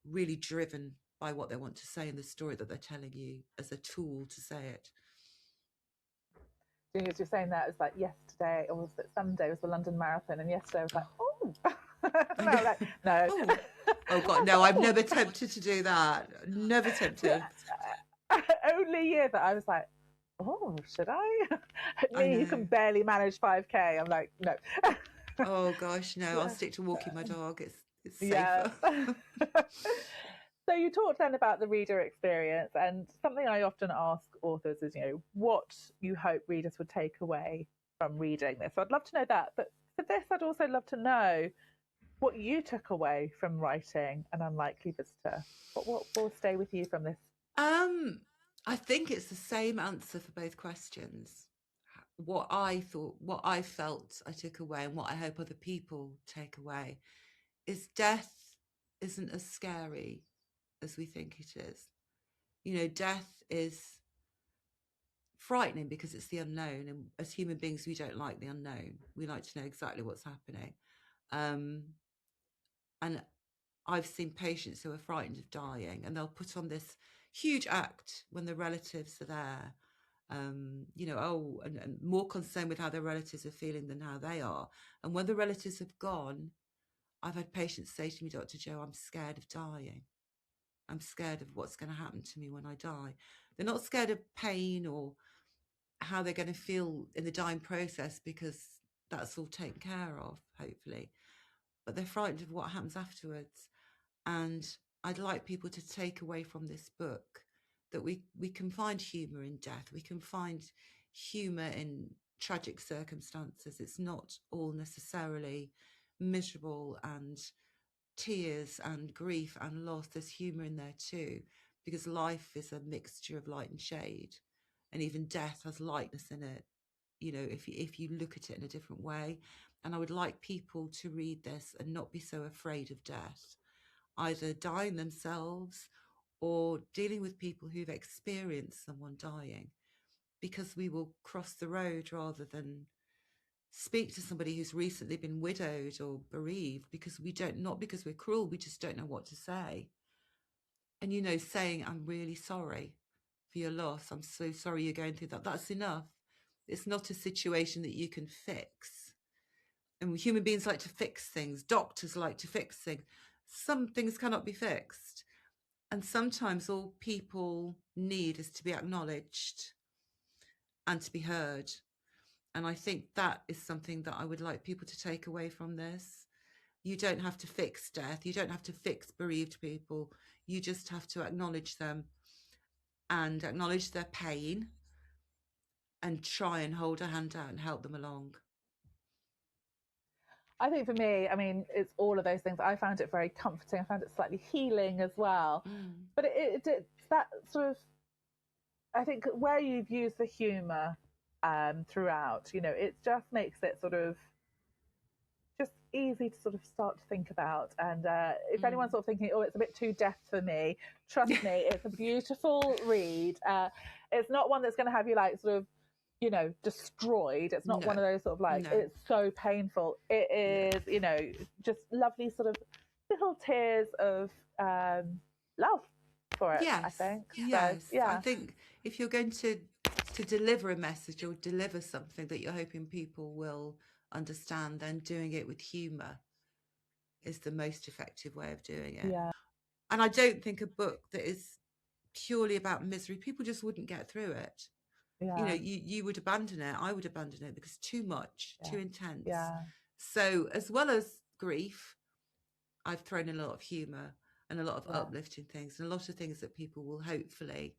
really driven by what they want to say in the story that they're telling you as a tool to say it. As you're saying that, it's like yesterday, or was it Sunday, was the London Marathon, and yesterday I was like, oh. No, like, no. Oh God, no, I've never tempted to do that. Never tempted. Only year that I was like, oh, should I? Me, you can barely manage 5K. I'm like, no. Oh gosh, no, I'll stick to walking my dog. It's safer. Yeah. So you talked then about the reader experience, and something I often ask authors is, what you hope readers would take away from reading this. So I'd love to know that. But for this, I'd also love to know what you took away from writing An Unlikely Visitor. What will stay with you from this? I think it's the same answer for both questions. What I thought, what I felt I took away, and what I hope other people take away is death isn't as scary as we think it is. You know, death is frightening because it's the unknown, and as human beings, we don't like the unknown. We like to know exactly what's happening. And I've seen patients who are frightened of dying, and they'll put on this huge act when the relatives are there. You know, and more concerned with how their relatives are feeling than how they are. And when the relatives have gone, I've had patients say to me, Dr. Joe, I'm scared of dying. I'm scared of what's going to happen to me when I die. They're not scared of pain or how they're going to feel in the dying process, because that's all taken care of, hopefully. But they're frightened of what happens afterwards. And I'd like people to take away from this book that we can find humour in death. We can find humour in tragic circumstances. It's not all necessarily miserable and tears and grief and loss. There's humour in there too, because life is a mixture of light and shade, and even death has lightness in it, you know, if you look at it in a different way. And I would like people to read this and not be so afraid of death, either dying themselves or dealing with people who've experienced someone dying, because we will cross the road rather than speak to somebody who's recently been widowed or bereaved, because we don't, not because we're cruel, we just don't know what to say. And, you know, saying, I'm really sorry for your loss, I'm so sorry you're going through that, that's enough. It's not a situation that you can fix. And human beings like to fix things. Doctors like to fix things. Some things cannot be fixed. And sometimes all people need is to be acknowledged and to be heard. And I think that is something that I would like people to take away from this. You don't have to fix death. You don't have to fix bereaved people. You just have to acknowledge them and acknowledge their pain and try and hold a hand out and help them along. I think for me, I mean, it's all of those things. I found it very comforting. I found it slightly healing as well. But it's that sort of, I think where you've used the humour throughout, you know, it just makes it sort of just easy to sort of start to think about. And if anyone's sort of thinking, oh, it's a bit too death for me, trust me, it's a beautiful read. It's not one that's going to have you like sort of, you know, destroyed. It's not one of those sort of like, it's so painful. It is, you know, just lovely sort of little tears of love for it, I think. Yes. So, yeah. I think if you're going to deliver a message or deliver something that you're hoping people will understand, then doing it with humour is the most effective way of doing it. Yeah. And I don't think a book that is purely about misery, people just wouldn't get through it. You know, you would abandon it. I would abandon it because too much, too intense. Yeah. So as well as grief, I've thrown in a lot of humour and a lot of uplifting things, and a lot of things that people will hopefully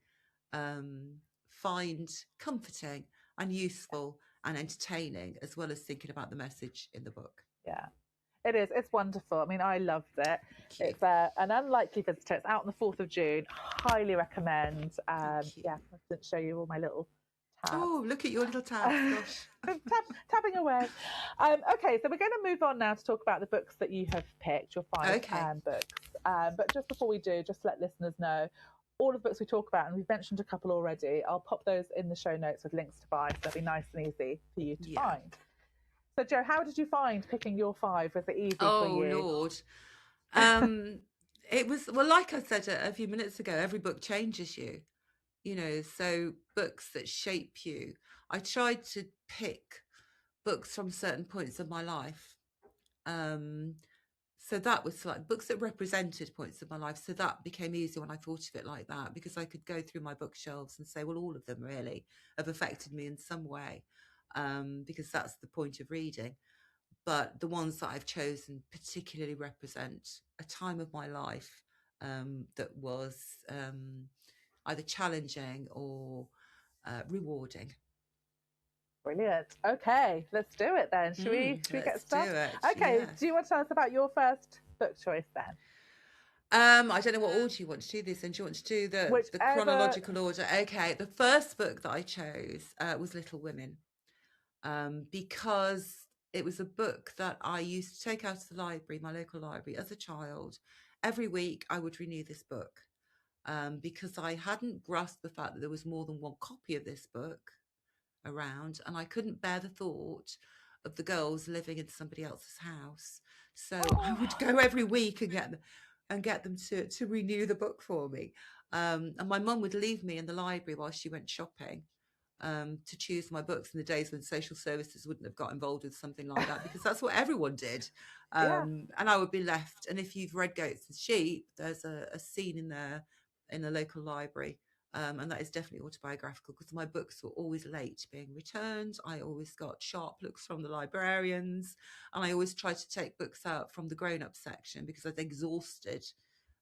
find comforting and useful and entertaining, as well as thinking about the message in the book. Yeah. It is. It's wonderful. I mean, I loved it. It's An Unlikely Visitor. It's out on the 4th of June. Highly recommend. Yeah, I didn't show you all my little tabs. Oh, look at your little tabs. Gosh. Tapping away. Okay, so we're going to move on now to talk about the books that you have picked, your 5 books. But just before we do, just to let listeners know, all of the books we talk about, and we've mentioned a couple already, I'll pop those in the show notes with links to buy, so they'll be nice and easy for you to find. So, Jo, how did you find picking your 5? Was it easy for you? Oh, Lord. It was, well, like I said a few minutes ago, every book changes you, you know, so books that shape you. I tried to pick books from certain points of my life. So that was like books that represented points of my life. So that became easier when I thought of it like that, because I could go through my bookshelves and say, well, all of them really have affected me in some way, because that's the point of reading. But the ones that I've chosen particularly represent a time of my life that was either challenging or rewarding. Brilliant. Okay, let's do it then. Should we get Let's do started? it. Okay, Yes. do you want to tell us about your first book choice then? I don't know what order you want to do this in. Do you want to do the Whichever. chronological order? Okay, the first book that I chose was Little Women, because it was a book that I used to take out to the library, my local library, as a child. Every week I would renew this book, because I hadn't grasped the fact that there was more than one copy of this book around, and I couldn't bear the thought of the girls living in somebody else's house. So I would go every week and get them to renew the book for me. And my mum would leave me in the library while she went shopping, to choose my books in the days when social services wouldn't have got involved with something like that, because that's what everyone did. Yeah. And I would be left. And if you've read Goats and Sheep, there's a scene in there in the local library. And that is definitely autobiographical, because my books were always late being returned. I always got sharp looks from the librarians, and I always tried to take books out from the grown-up section because I'd exhausted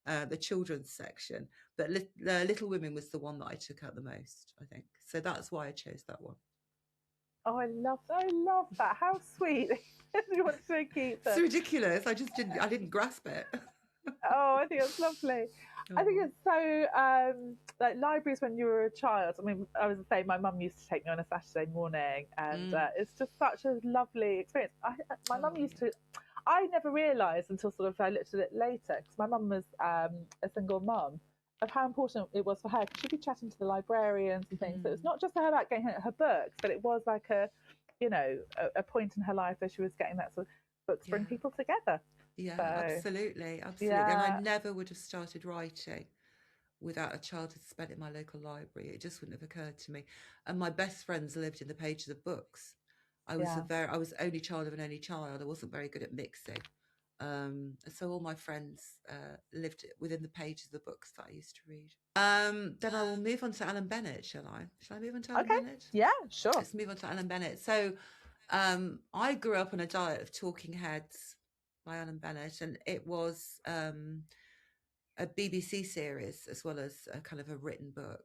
the children's section. But Little Women was the one that I took out the most, I think. So that's why I chose that one. Oh, I love that. How sweet. You want to keep them. It's ridiculous. I didn't grasp it. Oh, I think it's lovely. I think it's so like libraries when you were a child. I mean, I was saying my mum used to take me on a Saturday morning, and it's just such a lovely experience. My mum used to. I never realised until sort of I looked at it later, because my mum was a single mum, of how important it was for her. She'd be chatting to the librarians and things. So it's not just for her about getting her books, but it was like a point in her life where she was getting that sort of books bring people together. Yeah, So, absolutely. yeah. And I never would have started writing without a childhood spent in my local library. It just wouldn't have occurred to me. And my best friends lived in the pages of books. I was only child of an only child. I wasn't very good at mixing. So all my friends lived within the pages of the books that I used to read. Then I will move on to Alan Bennett, shall I? Shall I move on to Alan Bennett? Yeah, sure. Let's move on to Alan Bennett. So I grew up on a diet of Talking Heads by Alan Bennett, and it was a BBC series as well as a kind of a written book.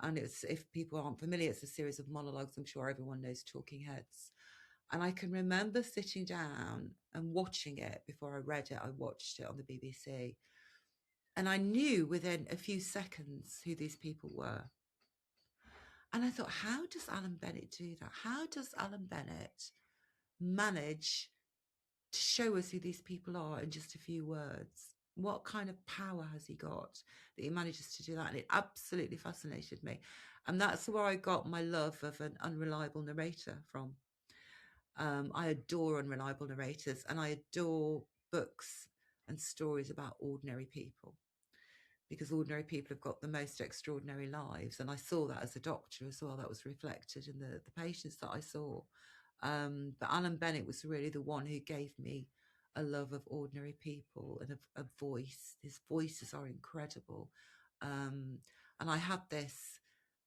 And it's, if people aren't familiar, it's a series of monologues. I'm sure everyone knows Talking Heads. And I can remember sitting down and watching it. Before I read it, I watched it on the BBC. And I knew within a few seconds who these people were. And I thought, how does Alan Bennett do that? How does Alan Bennett manage to show us who these people are in just a few words? What kind of power has he got that he manages to do that? And it absolutely fascinated me. And that's where I got my love of an unreliable narrator from. I adore unreliable narrators, and I adore books and stories about ordinary people, because ordinary people have got the most extraordinary lives. And I saw that as a doctor as well. That was reflected in the patients that I saw. But Alan Bennett was really the one who gave me a love of ordinary people and a voice. His voices are incredible. And I had this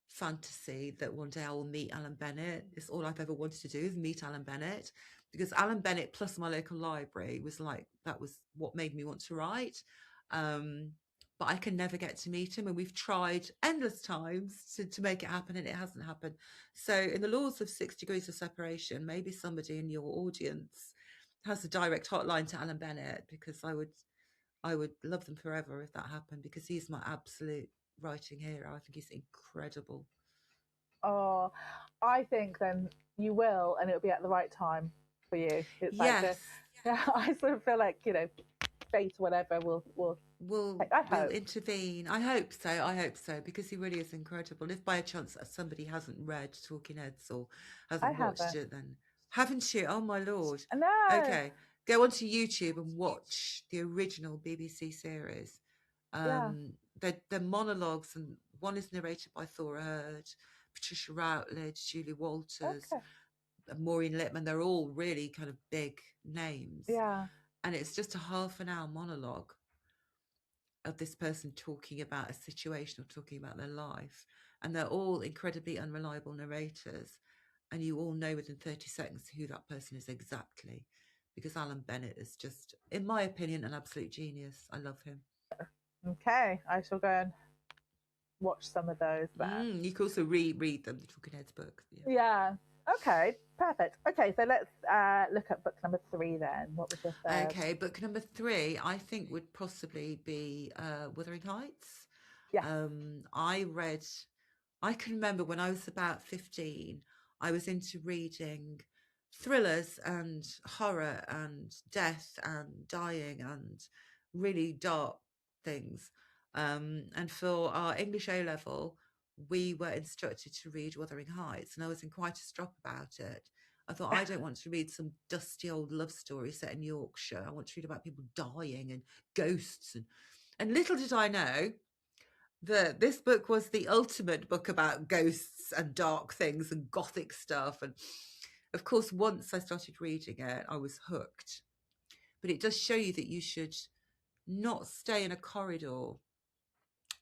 fantasy that one day I will meet Alan Bennett. It's all I've ever wanted to do, is meet Alan Bennett, because Alan Bennett plus my local library was like, that was what made me want to write. But I can never get to meet him, and we've tried endless times to make it happen, and it hasn't happened. So in the laws of 6 degrees of separation, maybe somebody in your audience has a direct hotline to Alan Bennett, because I would love them forever if that happened, because he's my absolute writing hero. I think he's incredible. Oh, I think then you will, and it'll be at the right time for you. It's yes. I sort of feel like, fate or whatever will intervene. I hope so, because he really is incredible. If by a chance somebody hasn't read Talking Heads or hasn't watched it, then haven't you? Oh my lord! No. Okay, go onto YouTube and watch the original BBC series. They're monologues, and one is narrated by Thora Hird, Patricia Routledge, Julie Walters, Maureen Lipman. They're all really kind of big names. Yeah. And it's just a half an hour monologue of this person talking about a situation or talking about their life. And they're all incredibly unreliable narrators. And you all know within 30 seconds who that person is exactly. Because Alan Bennett is just, in my opinion, an absolute genius. I love him. Okay, I shall go and watch some of those then. You can also reread them, the Talking Heads books. Yeah. Okay, perfect. Okay, so let's look at book number 3 then. What was your third? Okay, book number 3, I think would possibly be Wuthering Heights. Yes. I can remember when I was about 15, I was into reading thrillers and horror and death and dying and really dark things. And for our English A level, we were instructed to read Wuthering Heights, and I was in quite a strop about it. I thought, I don't want to read some dusty old love story set in Yorkshire. I want to read about people dying and ghosts. And little did I know that this book was the ultimate book about ghosts and dark things and gothic stuff. And of course, once I started reading it, I was hooked. But it does show you that you should not stay in a corridor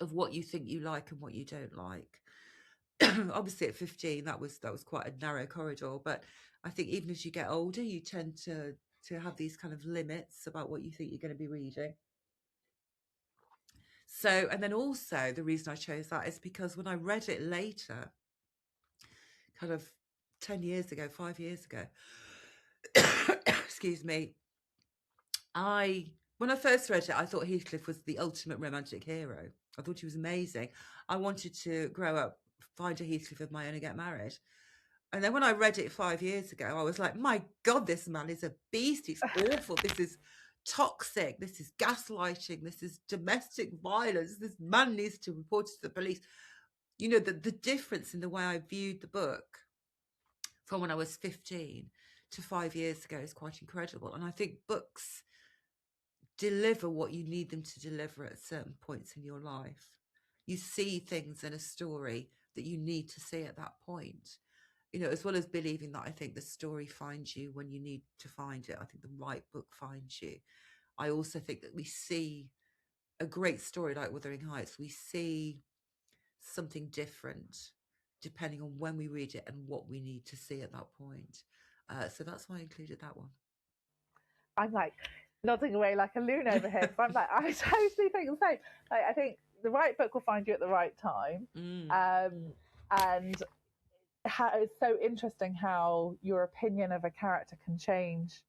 of what you think you like and what you don't like. Obviously at 15 that was quite a narrow corridor, but I think even as you get older you tend to have these kind of limits about what you think you're going to be reading. So, and then also the reason I chose that is because when I read it later, kind of 10 years ago, 5 years ago, excuse me, when I first read it, I thought Heathcliff was the ultimate romantic hero. I thought he was amazing. I wanted to grow up, find a Heathcliff of my own and get married. And then when I read it 5 years ago, I was like, my God, this man is a beast. He's awful. This is toxic. This is gaslighting. This is domestic violence. This man needs to report it to the police. You know, the difference in the way I viewed the book from when I was 15 to 5 years ago is quite incredible. And I think books deliver what you need them to deliver at certain points in your life. You see things in a story that you need to see at that point. You know, as well as believing that I think the story finds you when you need to find it. I think the right book finds you. I also think that we see a great story like Wuthering Heights. We see something different depending on when we read it and what we need to see at that point. So that's why I included that one. I'm like nodding away like a loon over here. So I'm like, I totally think the same. Like, I think the right book will find you at the right time. And it's so interesting how your opinion of a character can change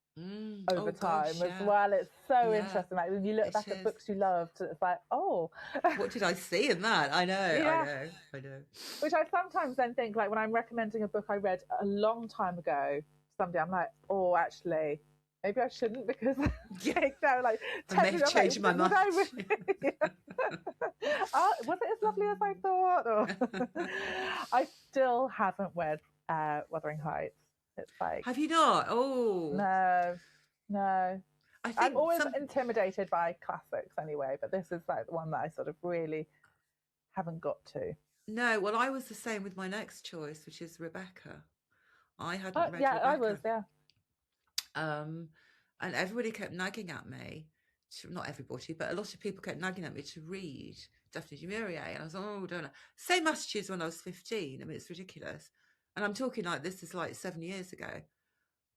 over time as well. It's so interesting. Like when you look back at books you loved, it's like, oh, what did I see in that? I know. Which I sometimes then think, like when I'm recommending a book I read a long time ago, someday I'm like, oh, actually, maybe I shouldn't, because now, like, I may have changed my mind. Was it as lovely as I thought? Or I still haven't read Wuthering Heights. It's like, have you not? Oh no. I'm always intimidated by classics anyway, but this is like the one that I sort of really haven't got to. No, well, I was the same with my next choice, which is Rebecca. I hadn't read Rebecca. I was, and everybody kept nagging at me. Not everybody, but a lot of people kept nagging at me to read Daphne du Maurier, and I was like, oh, don't know. Same attitudes when I was 15. I mean, it's ridiculous. And I'm talking like this is like 7 years ago.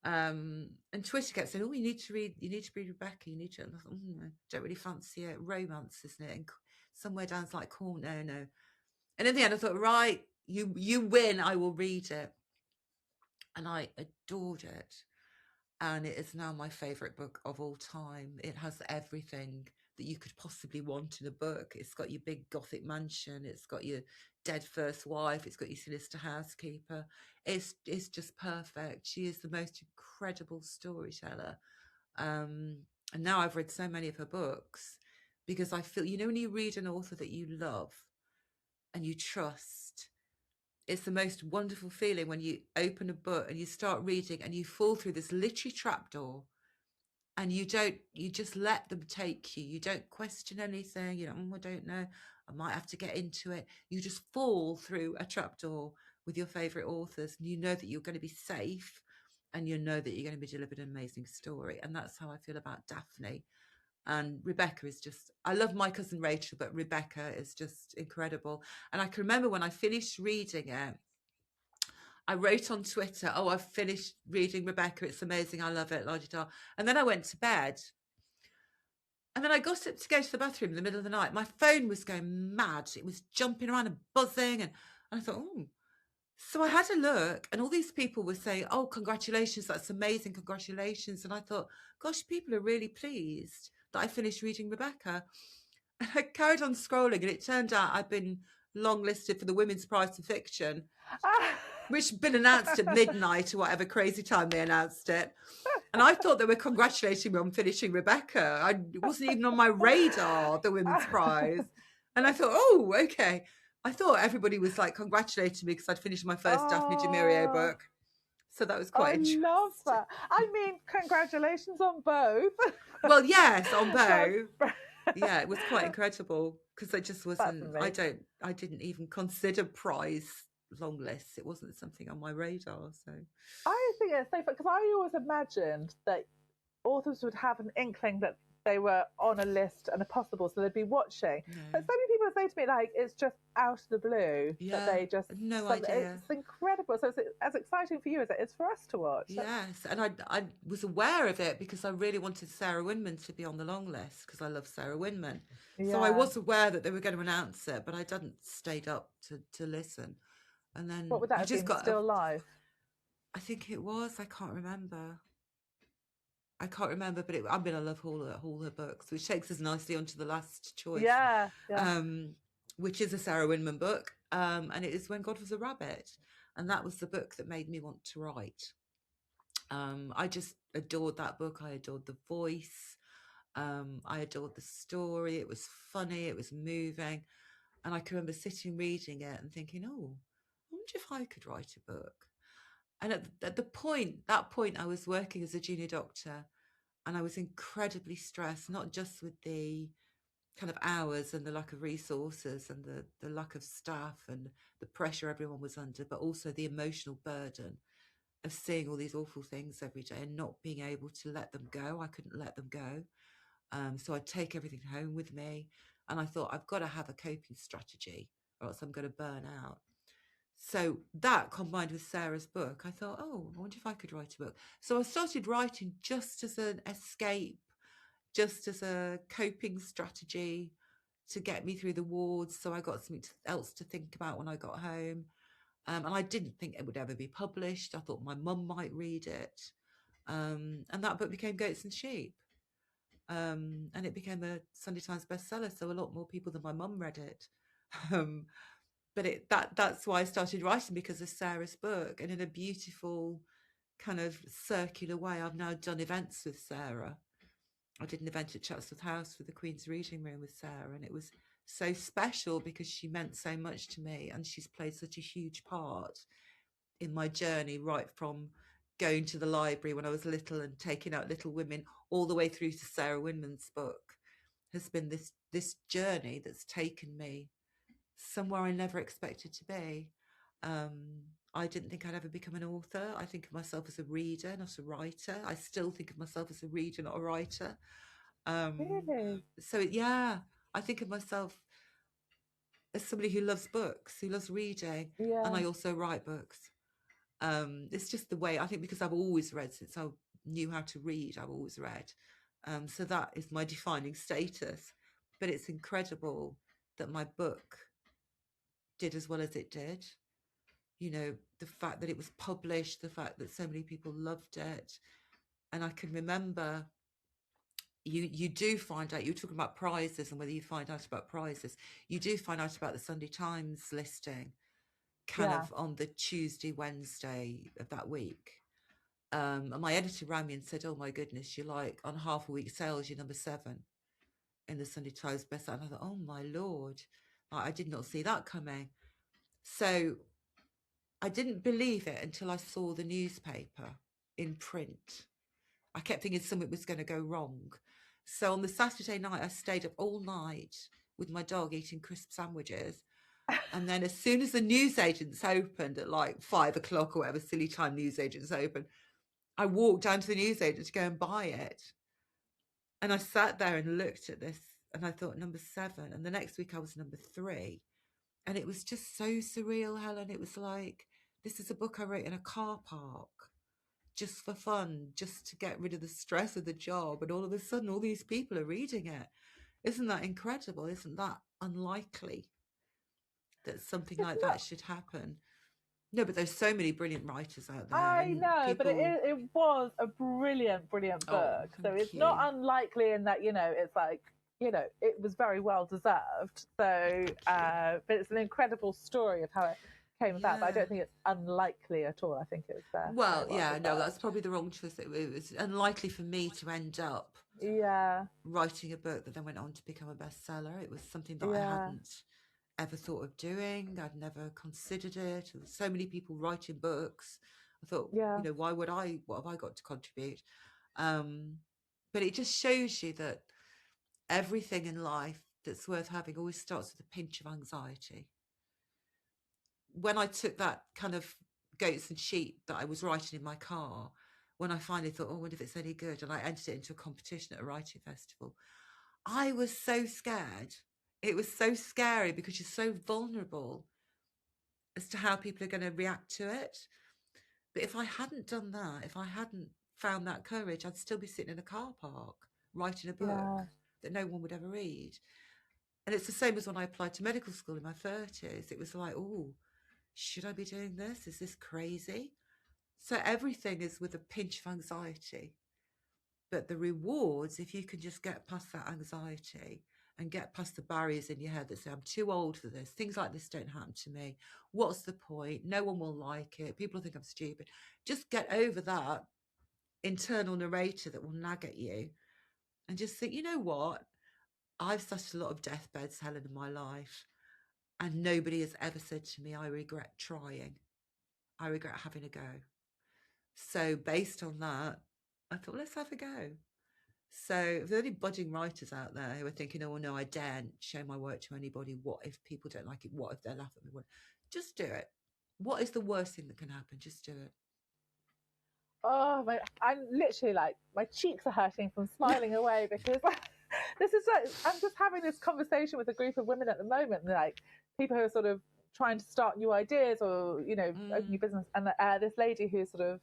And Twitter kept saying, oh, you need to read Rebecca, you need to. And I thought, I don't really fancy it. Romance, isn't it? And somewhere down it's like, cool, no. And in the end I thought, right, you win, I will read it. And I adored it. And it is now my favourite book of all time. It has everything that you could possibly want in a book. It's got your big gothic mansion. It's got your dead first wife. It's got your sinister housekeeper. It's just perfect. She is the most incredible storyteller. And now I've read so many of her books because I feel, you know, when you read an author that you love and you trust, it's the most wonderful feeling when you open a book and you start reading and you fall through this literary trapdoor and you just let them take you. You don't question anything. You know, I don't know, I might have to get into it. You just fall through a trapdoor with your favourite authors, and you know that you're going to be safe and you know that you're going to be delivered an amazing story. And that's how I feel about Daphne. And Rebecca is just, I love My Cousin Rachel, but Rebecca is just incredible. And I can remember when I finished reading it, I wrote on Twitter, oh, I've finished reading Rebecca, it's amazing, I love it, la-di-da. And then I went to bed. And then I got up to go to the bathroom in the middle of the night. My phone was going mad. It was jumping around and buzzing. And I thought, oh, So I had a look, and all these people were saying, "Oh, congratulations, that's amazing, congratulations." And I thought, gosh, people are really pleased that I finished reading Rebecca. And I carried on scrolling, and it turned out I'd been longlisted for the Women's Prize for Fiction, which had been announced at midnight or whatever crazy time they announced it. And I thought they were congratulating me on finishing Rebecca. It wasn't even on my radar, the Women's Prize. And I thought, oh, okay. I thought everybody was like congratulating me because I'd finished my first Daphne du Maurier Oh, book. So that was I quite love interesting. that. I mean, congratulations on both. Well, yes, on That's both. Yeah, it was quite incredible because I just that's wasn't, amazing. I didn't even consider prize long lists. It wasn't something on my radar. So, I think it's so fun because I always imagined that authors would have an inkling that they were on a list and a possible, so they'd be watching. no. But so many people say to me, like, it's just out of the blue that Yeah, they just, no idea. it's incredible. So it's as exciting for you as it is for us to watch. Yes, and I was aware of it because I really wanted Sarah Winman to be on the long list because I love Sarah Winman. So I Yeah. was aware that they were going to announce it, but I didn't stayed up to listen. And What then would that I have just been? got Still life? I think it was, I can't remember. I can't remember, but I mean, I love all her books, which takes us nicely onto the last choice, Yeah, yeah. um, which is a Sarah Winman book, and it is When God Was a Rabbit, and that was the book that made me want to write. I just adored that book. I adored the voice. I adored the story. It was funny. It was moving, and I can remember sitting reading it and thinking, "Oh, I wonder if I could write a book." And at that point, I was working as a junior doctor, and I was incredibly stressed, not just with the kind of hours and the lack of resources and the lack of staff and the pressure everyone was under, but also the emotional burden of seeing all these awful things every day and not being able to let them go. I couldn't let them go. So I'd take everything home with me. And I thought, I've got to have a coping strategy or else I'm going to burn out. So that combined with Sarah's book, I thought, oh, I wonder if I could write a book. So I started writing just as an escape, just as a coping strategy to get me through the wards. So I got something else to think about when I got home. And I didn't think it would ever be published. I thought my mum might read it. And that book became Goats and Sheep. And it became a Sunday Times bestseller. So a lot more people than my mum read it. Um, but that's why I started writing, because of Sarah's book. And in a beautiful kind of circular way, I've now done events with Sarah. I did an event at Chatsworth House with the Queen's Reading Room with Sarah, and it was so special because she meant so much to me, and she's played such a huge part in my journey, right from going to the library when I was little and taking out Little Women all the way through to Sarah Winman's book. Has been this journey that's taken me somewhere I never expected to be. I didn't think I'd ever become an author. I think of myself as a reader, not a writer. I still think of myself as a reader, not a writer. Really? So yeah, I think of myself as somebody who loves books, who loves reading, and Yeah. I also write books. It's just the way, I think, because I've always read since I knew how to read. I've always read, so that is my defining status. But it's incredible that my book did as well as it did. You know, the fact that it was published, the fact that so many people loved it. And I can remember, you do find out, you're talking about prizes and whether you find out about prizes, you do find out about the Sunday Times listing kind Yeah. of on the Tuesday, Wednesday of that week. And my editor rang me and said, oh my goodness, you're like on half a week sales, you're number 7 in the Sunday Times bestseller. And I thought, oh my Lord, I did not see that coming. So I didn't believe it until I saw the newspaper in print. I kept thinking something was going to go wrong. So on the Saturday night, I stayed up all night with my dog eating crisp sandwiches. And then as soon as the newsagents opened at like 5 o'clock or whatever silly time newsagents open, I walked down to the newsagent to go and buy it. And I sat there and looked at this and I thought, number 7. And the next week I was number 3. And it was just so surreal, Helen. It was like, this is a book I wrote in a car park just for fun, just to get rid of the stress of the job. And all of a sudden, all these people are reading it. Isn't that incredible? Isn't that unlikely that something It's like not. that should happen? No, but there's so many brilliant writers out there, I and know, but people. it was a brilliant, brilliant Oh, book. So thank it's not you. unlikely in that, it's like, it was very well deserved. So, Thank you. but it's an incredible story of how it came about. But I Yeah. don't think it's unlikely at all. I think it was very Well, well yeah, no, that's deserved. probably the wrong choice. It was unlikely for me to end up Yeah, writing a book that then went on to become a bestseller. It was something that I yeah, hadn't ever thought of doing. I'd never considered it. There were so many people writing books. I thought, yeah, why would I? What have I got to contribute? Um, but it just shows you that everything in life that's worth having always starts with a pinch of anxiety. When I took that kind of goats and sheep that I was writing in my car, when I finally thought, oh, I wonder if it's any good, and I entered it into a competition at a writing festival, I was so scared. It was so scary because you're so vulnerable as to how people are going to react to it. But if I hadn't done that, if I hadn't found that courage, I'd still be sitting in a car park writing a book yeah, that no one would ever read. And it's the same as when I applied to medical school in my 30s. It was like, oh, should I be doing this? Is this crazy? So everything is with a pinch of anxiety. But the rewards, if you can just get past that anxiety and get past the barriers in your head that say, I'm too old for this, things like this don't happen to me. What's the point? No one will like it. People think I'm stupid. Just get over that internal narrator that will nag at you and just think, you know what? I've sat a lot of deathbeds, Helen, in my life, and nobody has ever said to me, I regret trying. I regret having a go. So based on that, I thought, let's have a go. So if there are any budding writers out there who are thinking, oh, no, I daren't show my work to anybody. What if people don't like it? What if they laugh at me? Just do it. What is the worst thing that can happen? Just do Oh my! I'm literally like my cheeks are hurting from it. smiling away because this is like I'm just having this conversation with a group of women at the moment, like people who are sort of trying to start new ideas or open new business, and this lady who's sort of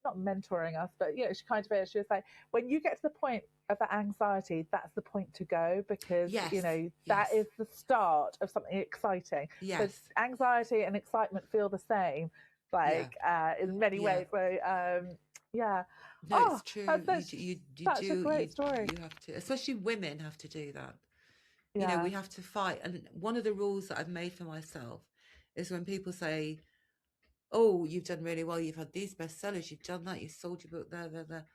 not mentoring us, but she was like, when you get to the point of that anxiety, that's the point to go because Yes, that yes, is the start of something exciting. So yes, anxiety and excitement feel the same, yeah, like in many yeah. ways. So yeah. No, Oh, it's true. that's You such do, you such a do, great story. you have to, especially women have to do that. Yeah. We have to fight. And one of the rules that I've made for myself is when people say, oh, you've done really well, you've had these bestsellers, you've done that, you sold your book there.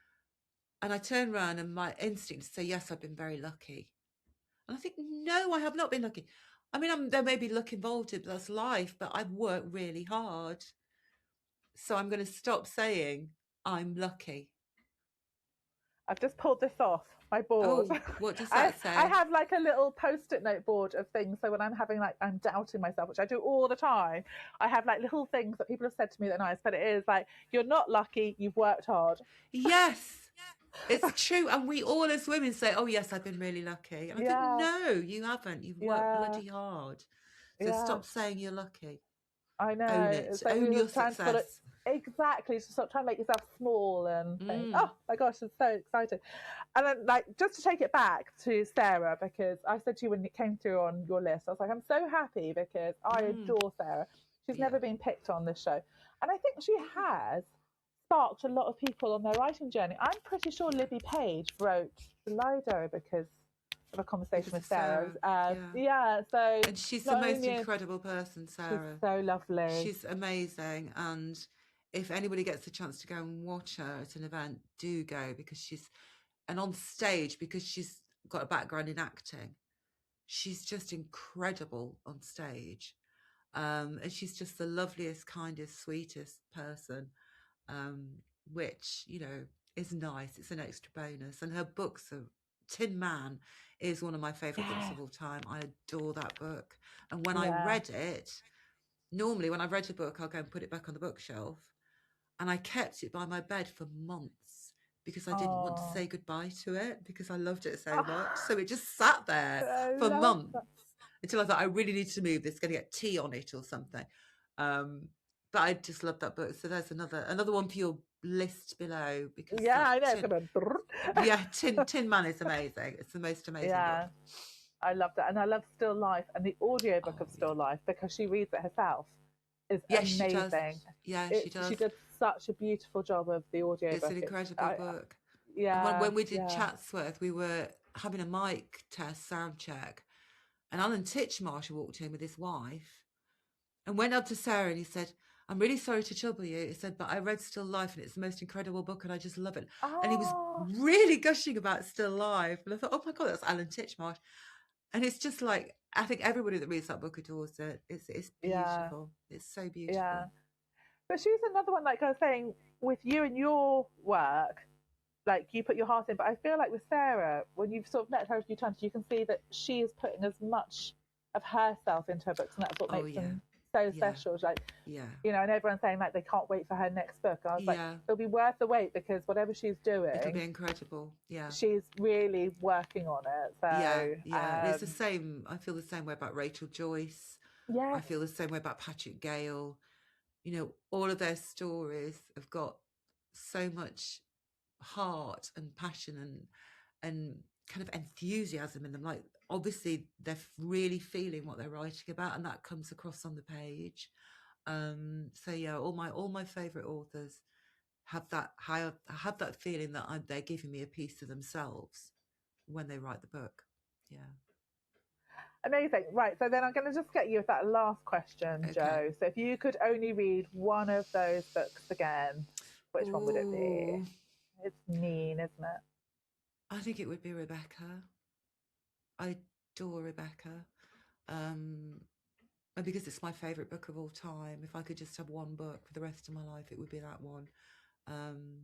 And I turn around and my instinct to say, yes, I've been very lucky. And I think, no, I have not been lucky. I mean, there may be luck involved, but that's life, but I've worked really hard. So I'm going to stop saying I'm lucky. I've just pulled this off my board. Oh, what does I that I say? have like a little post-it note board of things. So when I'm having like I'm doubting myself, which I do all the time, I have like little things that people have said to me that are nice. But it is like you're not lucky, you've worked hard. Yes, it's true. And we all as women say, oh, yes, I've been really lucky. And I think, Yeah, no, you haven't. You've worked yeah, bloody hard. So yeah. stop saying you're lucky. I Own know. it. It's like Own you're your trying to sort of success. exactly to stop trying to make yourself small and think, Mm, oh my gosh, it's so exciting. And then like just to take it back to Sarah, because I said to you when it came through on your list, I was like, I'm so happy because I mm, adore Sarah. She's yeah. never been picked on this show. And I think she has sparked a lot of people on their writing journey. I'm pretty sure Libby Page wrote the Lido because of a conversation Because with of Sarah. Sarah. Yeah. Yeah, so And she's the not most only incredible person, she's Sarah. so lovely. She's amazing. And if anybody gets the chance to go and watch her at an event, do go and on stage, because she's got a background in acting, she's just incredible on stage. And she's just the loveliest, kindest, sweetest person, um, which, is nice. It's an extra bonus. And her books are Tin Man is one of my favourite books Yeah, of all time. I adore that book. And when I yeah. read it, normally when I've read a book, I'll go and put it back on the bookshelf. And I kept it by my bed for months because I didn't want to Oh, say goodbye to it because I loved it so much. oh So it just sat there I for love months that. until I thought I really need to move this, going to get tea on it or something. Um, but I just love that book. So there's another one for your list below because Yeah, that I know. It's gonna yeah, Tin Man is amazing. It's the most amazing book. Yeah, I love that, and I love Still Life and the audiobook Oh of yeah. Still Life because she reads it herself. is Yes, she does. amazing. Yeah, she She does. did such a beautiful job of the It's audiobook. an incredible book. And Yeah, when we did yeah. Chatsworth, we were having a mic test sound check, and Alan Titchmarsh walked in with his wife and went up to Sarah and he said, "I'm really sorry to trouble you." He said, "But I read Still Life and it's the most incredible book and I just love it." And he was Oh, really gushing about Still Life. And I thought, oh my God, that's Alan Titchmarsh. And it's just like, I think everybody that reads that book adores it. It's yeah, beautiful. It's so yeah. beautiful. But she's another one, like I was saying, with you and your work, like you put your heart in. But I feel like with Sarah, when you've sort of met her a few times, you can see that she is putting as much of herself into her books, and that's what Oh, makes yeah. them so Yeah. special. Like, Yeah. you know, and everyone's saying like they can't wait for her next book. I was like, Yeah. it'll be worth the wait because whatever she's It'll be doing, incredible. Yeah. she's really working on it. Yeah. So, Yeah. And it's the same. I feel the same way about Rachel Joyce. I yes, feel the same way about Patrick Gale. You know, all of their stories have got so much heart and passion and kind of enthusiasm in them. Like, obviously they're really feeling what they're writing about, and that comes across on the page. So yeah, all my favorite authors have that feeling that they're giving me a piece of themselves when they write the book. Yeah. amazing. Right. So then I'm going to just get you with that last question, Okay. Joe. So if you could only read one of those books again, which one would it be? Ooh, It's mean, isn't it? I think it would be Rebecca. I adore Rebecca. Um, and because it's my favourite book of all time, if I could just have one book for the rest of my life, it would be that one. Um,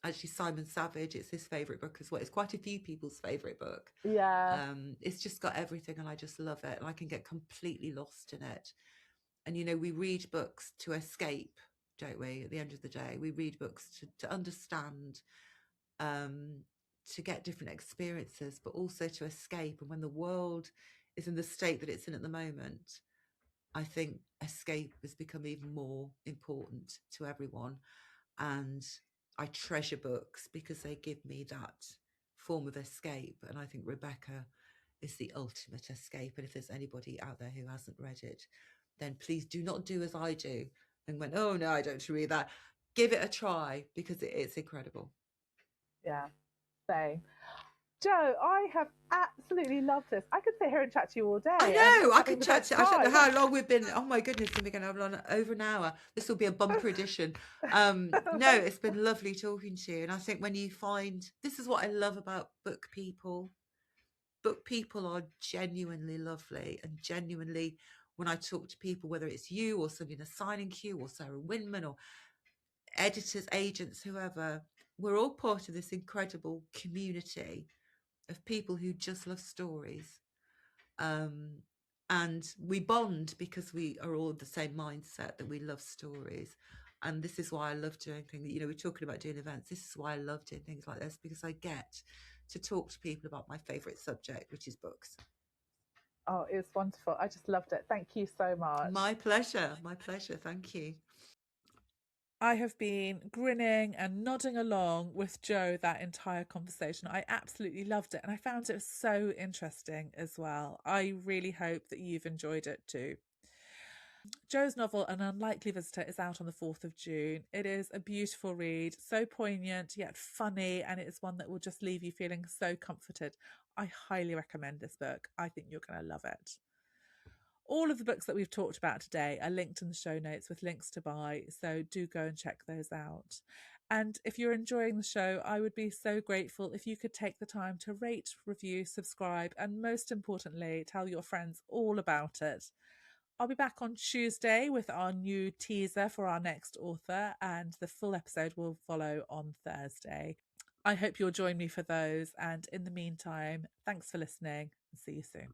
Actually, Simon Savage, it's his favourite book as well. It's quite a few people's favourite book. Yeah. It's just got everything and I just love it. And I can get completely lost in it. And, you know, we read books to escape, don't we? At the end of the day, we read books to understand, to get different experiences, but also to escape. And when the world is in the state that it's in at the moment, I think escape has become even more important to everyone. And I treasure books because they give me that form of escape. And I think Rebecca is the ultimate escape. And if there's anybody out there who hasn't read it, then please do not do as I do and went, oh no, I don't read that. Give it a try because it's incredible. Yeah. Same. Joe, I have absolutely loved this. I could sit here and chat to you all day. I know. I having could the chat best to you. I don't know time. how long we've been. Oh my goodness, we're going to have on over an hour. This will be a bumper edition. No, it's been lovely talking to you. And I think when you find, this is what I love about book people. Book people are genuinely lovely, and genuinely, when I talk to people, whether it's you or somebody in a signing queue or Sarah Winman or editors, agents, whoever, we're all part of this incredible community of people who just love stories. And we bond because we are all the same mindset that we love stories. And this is why I love doing things. You know, we're talking about doing events. This is why I love doing things like this, because I get to talk to people about my favourite subject, which is books. Oh, it was wonderful. I just loved it. Thank you so much. My pleasure. My pleasure. Thank you. I have been grinning and nodding along with Joe that entire conversation. I absolutely loved it and I found it so interesting as well. I really hope that you've enjoyed it too. Joe's novel, An Unlikely Visitor, is out on the 4th of June. It is a beautiful read, so poignant yet funny, and it is one that will just leave you feeling so comforted. I highly recommend this book. I think you're going to love it. All of the books that we've talked about today are linked in the show notes with links to buy, so do go and check those out. And if you're enjoying the show, I would be so grateful if you could take the time to rate, review, subscribe, and most importantly, tell your friends all about it. I'll be back on Tuesday with our new teaser for our next author, and the full episode will follow on Thursday. I hope you'll join me for those, and in the meantime, thanks for listening and see you soon.